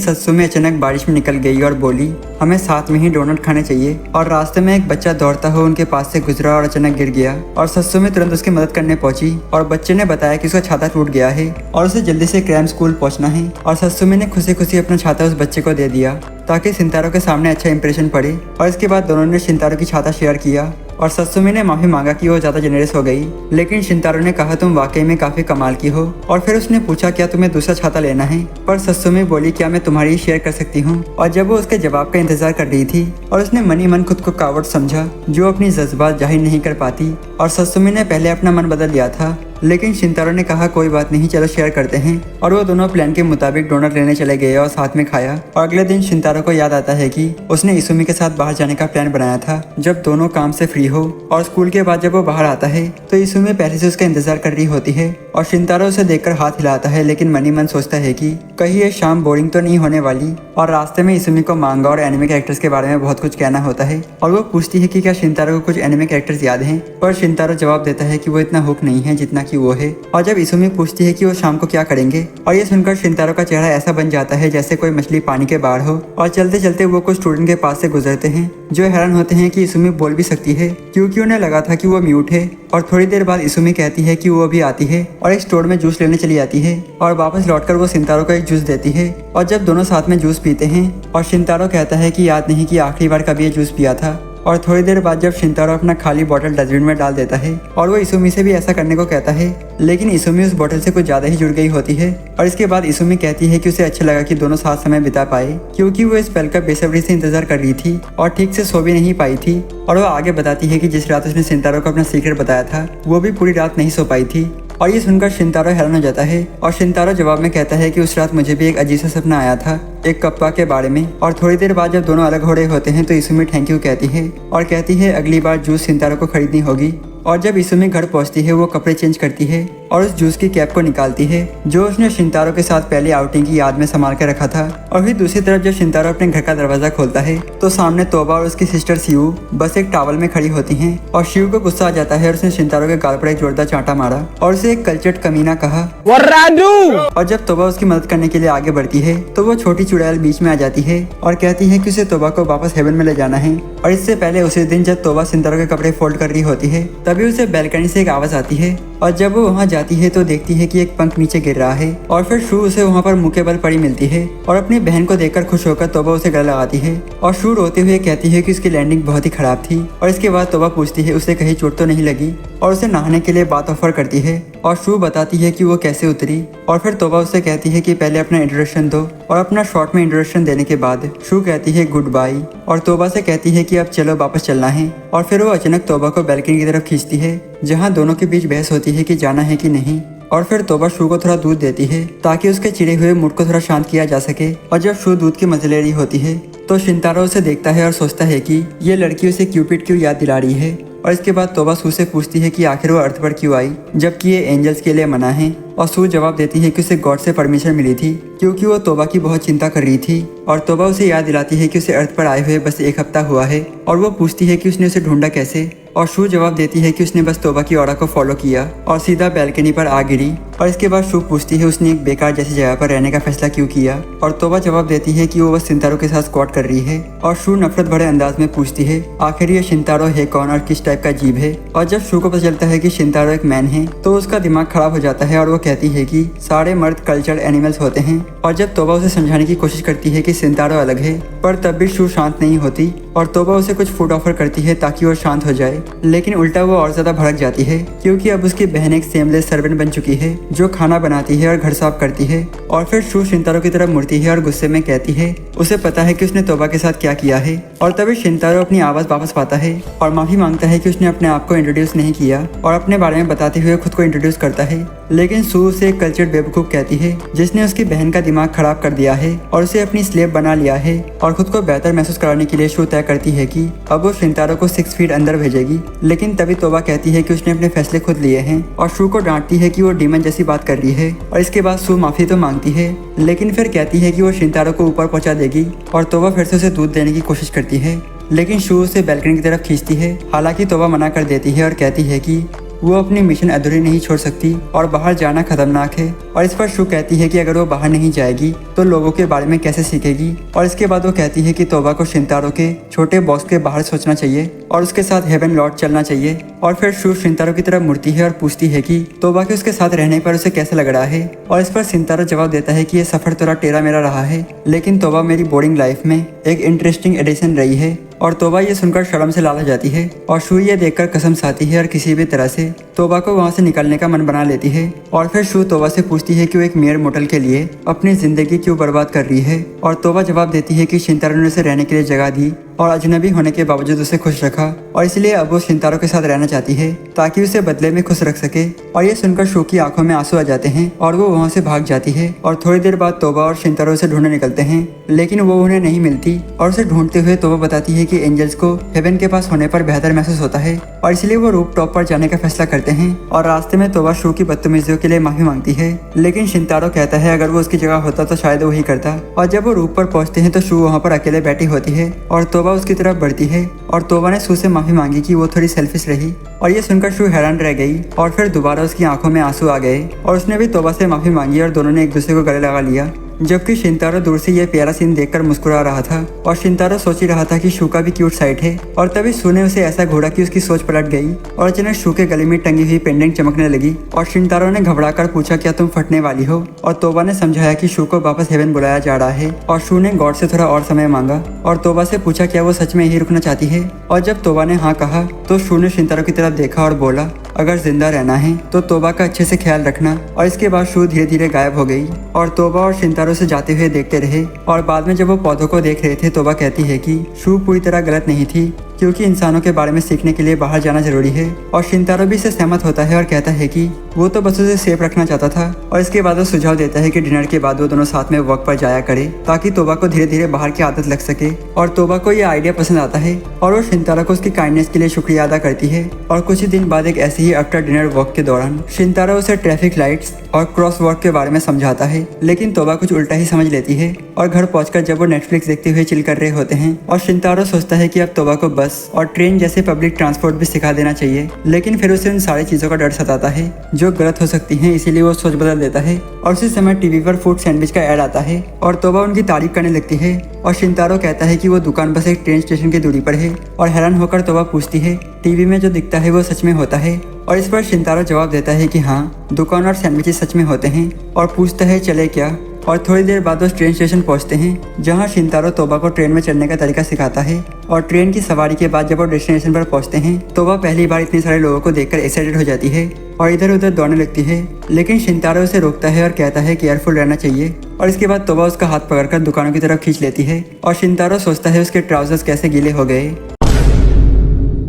सत्सुमी अचानक बारिश में निकल गई और बोली हमें साथ में ही डोनट खाने चाहिए। और रास्ते में एक बच्चा दौड़ता हुआ उनके पास से गुजरा और अचानक गिर गया। और सत्सुमी तुरंत उसकी मदद करने पहुंची और बच्चे ने बताया कि उसका छाता टूट गया है और उसे जल्दी से क्रैम स्कूल पहुंचना है। और सत्सुमी ने खुशी खुशी अपना छाता उस बच्चे को दे दिया ताकि शिंतारो के सामने अच्छा इंप्रेशन पड़े। और इसके बाद दोनों ने शिंतारो की छाता शेयर किया। और सत्सुमी ने माफी मांगा कि वो ज्यादा जेनरस हो गई। लेकिन शिंतारो ने कहा तुम वाकई में काफी कमाल की हो। और फिर उसने पूछा क्या तुम्हें दूसरा छाता लेना है। पर सत्सुमी बोली क्या मैं तुम्हारी शेयर कर सकती हूँ। और जब वो उसके जवाब का इंतजार कर रही थी और उसने मन ही मन खुद को कावड़ समझा जो अपनी जज्बात जाहिर नहीं कर पाती। और सत्सुमी ने पहले अपना मन बदल लिया था लेकिन शिंतारो ने कहा कोई बात नहीं चलो शेयर करते हैं। और वो दोनों प्लान के मुताबिक डोनट लेने चले गए और साथ में खाया। और अगले दिन शिंतारो को याद आता है कि उसने इसुमी के साथ बाहर जाने का प्लान बनाया था जब दोनों काम से फ्री हो। और स्कूल के बाद जब वो बाहर आता है तो इसुमी पहले से उसका इंतजार कर रही होती है। और शिंतारो उसे देखकर हाथ हिलाता है लेकिन मन ही मन सोचता है कि कहीं ये शाम बोरिंग तो नहीं होने वाली। और रास्ते में इसुमी को मांगा और एनिमे कैरेक्टर्स के बारे में बहुत कुछ कहना होता है। और वो पूछती है कि क्या शिंतारो को कुछ एनिमे कैरेक्टर्स याद हैं। पर शिंतारो जवाब देता है कि वो इतना हुक नहीं है जितना कि वो है। और जब इसुमी पूछती है कि वो शाम को क्या करेंगे और ये सुनकर शिंतारो का चेहरा ऐसा बन जाता है जैसे कोई मछली पानी के बाहर हो। और चलते चलते वो कुछ स्टूडेंट के पास से गुजरते हैं जो हैरान होते हैं कि इसुमी बोल भी सकती है क्योंकि उन्हें लगा था कि वो म्यूट है। और थोड़ी देर बाद इसुमी कहती है कि वो भी आती है और एक स्टोर में जूस लेने चली जाती है। और वापस लौटकर वो शिंतारो को एक जूस देती है। और जब दोनों साथ में जूस पीते हैं और शिंतारो कहता है कि याद नहीं कि आखिरी बार कभी ये जूस पिया था। और थोड़ी देर बाद जब शिंतारो अपना खाली बोतल डस्टबिन में डाल देता है और वो इसुमी से भी ऐसा करने को कहता है लेकिन इसुमी उस बोतल से कुछ ज्यादा ही जुड़ गई होती है। और इसके बाद इसुमी कहती है कि उसे अच्छा लगा कि दोनों साथ समय बिता पाए क्योंकि वो इस पल का बेसब्री से इंतजार कर रही थी और ठीक से सो भी नहीं पाई थी। और वो आगे बताती है कि जिस रात उसने शिंतारो को अपना सीक्रेट बताया था वो भी पूरी रात नहीं सो पाई थी। और ये सुनकर शिंतारो हैरान हो जाता है और शिंतारो जवाब में कहता है कि उस रात मुझे भी एक अजीब सा सपना आया था एक कप्पा के बारे में। और थोड़ी देर बाद जब दोनों अलग हो रहे होते हैं तो इसुमी थैंक यू कहती है और कहती है अगली बार जूस शिंतारो को खरीदनी होगी। और जब इसुमी घर पहुंचती है वो कपड़े चेंज करती है और उस जूस की कैप को निकालती है जो उसने शिंतारो के साथ पहले आउटिंग की याद में संभाल कर रखा था। और फिर दूसरी तरफ जब शिंतारो अपने घर का दरवाजा खोलता है तो सामने तोबा और उसकी सिस्टर शिवू बस एक टॉवल में खड़ी होती हैं और शिवू को गुस्सा आ जाता है और उसने शिंतारो के गाल पर एक जोरदार चांटा मारा और उसे एक कल्चर्ड कमीना कहा। और जब तोबा उसकी मदद करने के लिए आगे बढ़ती है तो वो छोटी चुड़ैल बीच में आ जाती है और कहती है कि उसे तोबा को वापस हेवन में ले जाना है। और इससे पहले उसी दिन जब तोबा शिंतारो के कपड़े फोल्ड कर रही होती है तभी उसे बैल्कनी से एक आवाज आती है और जब वो वहाँ जाती है तो देखती है कि एक पंख नीचे गिर रहा है। और फिर शू उसे वहाँ पर मुंह के बल पड़ी मिलती है और अपनी बहन को देखकर खुश होकर तोबा उसे गले लगाती है और शू रोते हुए कहती है कि उसकी लैंडिंग बहुत ही खराब थी। और इसके बाद तोबा पूछती है उसे कहीं चोट तो नहीं लगी और उसे नहाने के लिए बात ऑफर करती है और शू बताती है कि वो कैसे उतरी। और फिर तोबा उससे कहती है कि पहले अपना इंट्रोडक्शन दो और अपना शॉर्ट में इंट्रोडक्शन देने के बाद शू कहती है गुड बाय और तोबा से कहती है कि अब चलो वापस चलना है। और फिर वो अचानक तोबा को बैल्कनी की तरफ खींचती है जहाँ दोनों के बीच बहस होती है कि जाना है कि नहीं। और फिर तोबा शू को थोड़ा दूध देती है ताकि उसके चिड़े हुए मूड को थोड़ा शांत किया जा सके। और जब शू दूध की मजे ले रही होती है तो शिंतारो उसे देखता है और सोचता है कि ये लड़की उसे क्यूपिड क्यों याद दिला रही है। और इसके बाद तोबा सू से पूछती है कि आखिर वो अर्थ पर क्यों आई जबकि ये एंजल्स के लिए मना है। और सू जवाब देती है कि उसे गॉड से परमिशन मिली थी क्योंकि वो तोबा की बहुत चिंता कर रही थी। और तोबा उसे याद दिलाती है कि उसे अर्थ पर आए हुए बस एक हफ्ता हुआ है और वो पूछती है कि उसने उसे ढूंढा कैसे। और शू जवाब देती है कि उसने बस तोबा की ऑरा को फॉलो किया और सीधा बैल्कनी पर आ गिरी। और इसके बाद शू पूछती है उसने एक बेकार जैसी जगह पर रहने का फैसला क्यों किया। और तोबा जवाब देती है कि वो बस शिंतारो के साथ स्क्वाट कर रही है। और शू नफरत भरे अंदाज में पूछती है आखिर ये शिंतारो है कौन और किस टाइप का जीव है। और जब शू को पता चलता है कि शिंतारो एक मैन है तो उसका दिमाग खराब हो जाता है और वो कहती है कि सारे मर्द कल्चर्ड एनिमल्स होते हैं। और जब तोबा उसे समझाने की कोशिश करती है कि शिंतारो अलग है पर तब भी शू शांत नहीं होती और तोबा उसे कुछ फूड ऑफर करती है ताकि वो शांत हो जाए। लेकिन उल्टा वो और ज्यादा भड़क जाती है क्योंकि अब उसकी बहन एक सेमलेस सर्वेंट बन चुकी है जो खाना बनाती है और घर साफ करती है। और फिर शू शिंतारो की तरफ मुड़ती है और गुस्से में कहती है उसे पता है कि उसने तोबा के साथ क्या किया है। और तभी शिंतारो अपनी आवाज वापस पाता है और माफी मांगता है कि उसने अपने आप को इंट्रोड्यूस नहीं किया और अपने बारे में बताते हुए खुद को इंट्रोड्यूस करता है। लेकिन सू उसे एक कल्चर्ड बेवकूफ कहती है जिसने उसकी बहन का दिमाग खराब कर दिया है और उसे अपनी स्लेव बना लिया है। और खुद को बेहतर महसूस कराने के लिए शू तय करती है कि अब वो शिंतारो को 6 फीट अंदर भेजेगी। लेकिन तभी तोबा कहती है कि उसने अपने फैसले खुद लिए हैं और शू को डांटती है कि वो डीमन जैसी बात कर रही है। और इसके बाद शू माफी तो मांगती है लेकिन फिर कहती है कि वो शिंतारो को ऊपर पहुंचा देगी। और तोबा फिर से उसे दूध देने की कोशिश करती है लेकिन शू उसे बैल्कनी की तरफ खींचती है। हालांकि तोबा मना कर देती है और कहती है कि वो अपनी मिशन अधूरी नहीं छोड़ सकती और बाहर जाना खतरनाक है। और इस पर शू कहती है कि अगर वो बाहर नहीं जाएगी तो लोगों के बारे में कैसे सीखेगी। और इसके बाद वो कहती है कि तोबा को शिंतारो के छोटे बॉक्स के बाहर सोचना चाहिए और उसके साथ हेवन लौट चलना चाहिए। और फिर शू शिंतारो की तरफ मुड़ती है और पूछती है कि तोबा के उसके साथ रहने पर उसे कैसा लग रहा है। और इस पर शिंतारो जवाब देता है कि ये सफर थोड़ा टेढ़ा मेरा रहा है लेकिन तोबा मेरी बोर्डिंग लाइफ में एक इंटरेस्टिंग एडिशन रही है। और तोबा ये सुनकर शर्म से लाल हो जाती है और शू ये देखकर कसम खाती है और किसी भी तरह से तोबा को वहाँ से निकलने का मन बना लेती है। और फिर शू तोबा से पूछती है कि वो एक मेयर मोटल के लिए अपनी जिंदगी क्यों बर्बाद कर रही है। और तोबा जवाब देती है कि शिंतारो ने उसे रहने के लिए जगह दी और अजनबी होने के बावजूद उसे खुश रखा और इसलिए अब वो शिंतारो के साथ रहना चाहती है ताकि उसे बदले में खुश रख सके। और ये सुनकर शू की आंखों में आंसू आ जाते हैं और वो वहाँ से भाग जाती है। और थोड़ी देर बाद तोबा और शिंतारो उसे ढूंढने निकलते हैं लेकिन वो उन्हें नहीं मिलती। और उसे ढूंढते हुए तोबा बताती है कि एंजल्स को हेवन के पास होने पर बेहतर महसूस होता है और इसलिए वो रूफ टॉप पर जाने का फैसला करते हैं। और रास्ते में तोबा शू की बदतमीजियों के लिए माफी मांगती है लेकिन शिंतारो कहता है अगर वो उसकी जगह होता तो शायद वही करता। और जब वो रूफ पर पहुंचते हैं तो शू वहाँ पर अकेले बैठी होती है और तोबा उसकी तरफ बढ़ती है। और तोबा ने शू से माफी मांगी कि वो थोड़ी सेल्फिश रही। और ये सुनकर शू हैरान रह गई और फिर दोबारा उसकी आंखों में आंसू आ गए और उसने भी तोबा से माफी मांगी और दोनों ने एक दूसरे को गले लगा लिया। जबकि शिंतारो दूर से यह प्यारा सीन देखकर मुस्कुरा रहा था और शिंतारो सोच ही रहा था कि शू का भी क्यूट साइड है। और तभी शू ने उसे ऐसा घोड़ा कि उसकी सोच पलट गई और अचानक शू के गले में टंगी हुई पेंडेंट चमकने लगी। और शिंतारो ने घबराकर पूछा क्या तुम फटने वाली हो। और तोबा ने समझाया कि शू को वापस हेवन बुलाया जा रहा है। और शू ने गॉड से थोड़ा और समय मांगा और तोबा से पूछा क्या वो सच में यही रुकना चाहती है। और जब तोबा ने हाँ कहा तो शू ने शिंतारो की तरफ देखा और बोला अगर जिंदा रहना है तो तोबा का अच्छे से ख्याल रखना। और इसके बाद शू धीरे धीरे गायब हो गई और तोबा और शिंतारो से जाते हुए देखते रहे। और बाद में जब वो पौधों को देख रहे थे तोबा कहती है कि शू पूरी तरह गलत नहीं थी क्योंकि इंसानों के बारे में सीखने के लिए बाहर जाना जरूरी है। और शिनतारो भी इससे सहमत होता है और कहता है कि वो तो बस उसे सेफ रखना चाहता था। और इसके बाद वो सुझाव देता है कि डिनर के बाद वो दोनों साथ में वॉक पर जाया करे ताकि तोबा को धीरे धीरे बाहर की आदत लग सके। और तोबा को ये आइडिया पसंद आता है और वो शिनतारो को उसकी काइंडनेस के लिए शुक्रिया अदा करती है। और कुछ ही दिन बाद एक ऐसे ही आफ्टर डिनर वॉक के दौरान शिनतारो उसे ट्रैफिक लाइट्स और क्रॉस वॉक के बारे में समझाता है, लेकिन तोबा कुछ उल्टा ही समझ लेती है। और घर पहुंचकर जब वो नेटफ्लिक्स देखते हुए चिल कर रहे होते हैं और शिनतारो सोचता है कि अब तोबा को बस और ट्रेन जैसे पब्लिक ट्रांसपोर्ट भी सिखा देना चाहिए, लेकिन फिर उसे उन सारी चीजों का डर सताता है जो गलत हो सकती हैं, इसीलिए वो सोच बदल देता है। और उसी समय टीवी पर फूड सैंडविच का ऐड आता है और तोबा उनकी तारीफ करने लगती है। और शिनतारो कहता है कि वो दुकान बस एक ट्रेन स्टेशन की दूरी पर है। और हैरान होकर तोबा पूछती है टीवी में जो दिखता है वो सच में होता है। और इस पर शिनतारो जवाब देता है कि हाँ, दुकान और सैंडविचेस सच में होते हैं। और पूछता है चले क्या। और थोड़ी देर बाद वो ट्रेन स्टेशन पहुंचते हैं जहां शिनतारो तोबा को ट्रेन में चढ़ने का तरीका सिखाता है। और ट्रेन की सवारी के बाद जब वो डेस्टिनेशन पर पहुंचते हैं तोबा पहली बार इतने सारे लोगों को देखकर एक्साइटेड हो जाती है और इधर उधर दौड़ने लगती है, लेकिन शिनतारो उसे रोकता है और कहता है केयरफुल रहना चाहिए। और इसके बाद तोबा उसका हाथ पकड़कर दुकानों की तरफ खींच लेती है और शिनतारो सोचता है उसके ट्राउजर्स कैसे गीले हो गए।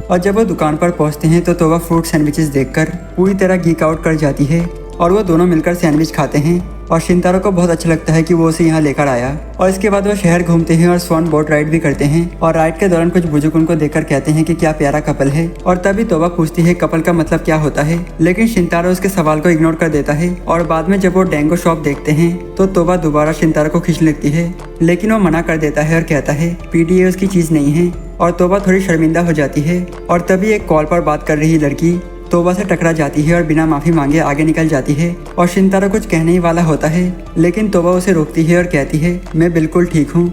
और जब वो दुकान पर पहुंचते हैं तो तोबा फ्रूट सैंडविचेस देखकर पूरी तरह गीक आउट कर जाती है और वो दोनों मिलकर सैंडविच खाते हैं। और शिनतारो को बहुत अच्छा लगता है कि वो उसे यहाँ लेकर आया। और इसके बाद वो शहर घूमते हैं और स्वान बोट राइड भी करते हैं। और राइड के दौरान कुछ बुजुर्ग उनको देखकर कहते हैं कि क्या प्यारा कपल है। और तभी तोबा पूछती है कपल का मतलब क्या होता है, लेकिन शिनतारो उसके सवाल को इग्नोर कर देता है। और बाद में जब वो डैंगो शॉप देखते हैं तो तोबा दोबारा शिनतारो को खींचने लगती है, लेकिन वो मना कर देता है और कहता है पीडीए उसकी चीज नहीं है। और तोबा थोड़ी शर्मिंदा हो जाती है। और तभी एक कॉल पर बात कर रही लड़की तोबा से टकरा जाती है और बिना माफी मांगे आगे निकल जाती है। और शिनतारो कुछ कहने ही वाला होता है, लेकिन तोबा उसे रोकती है और कहती है मैं बिल्कुल ठीक हूँ।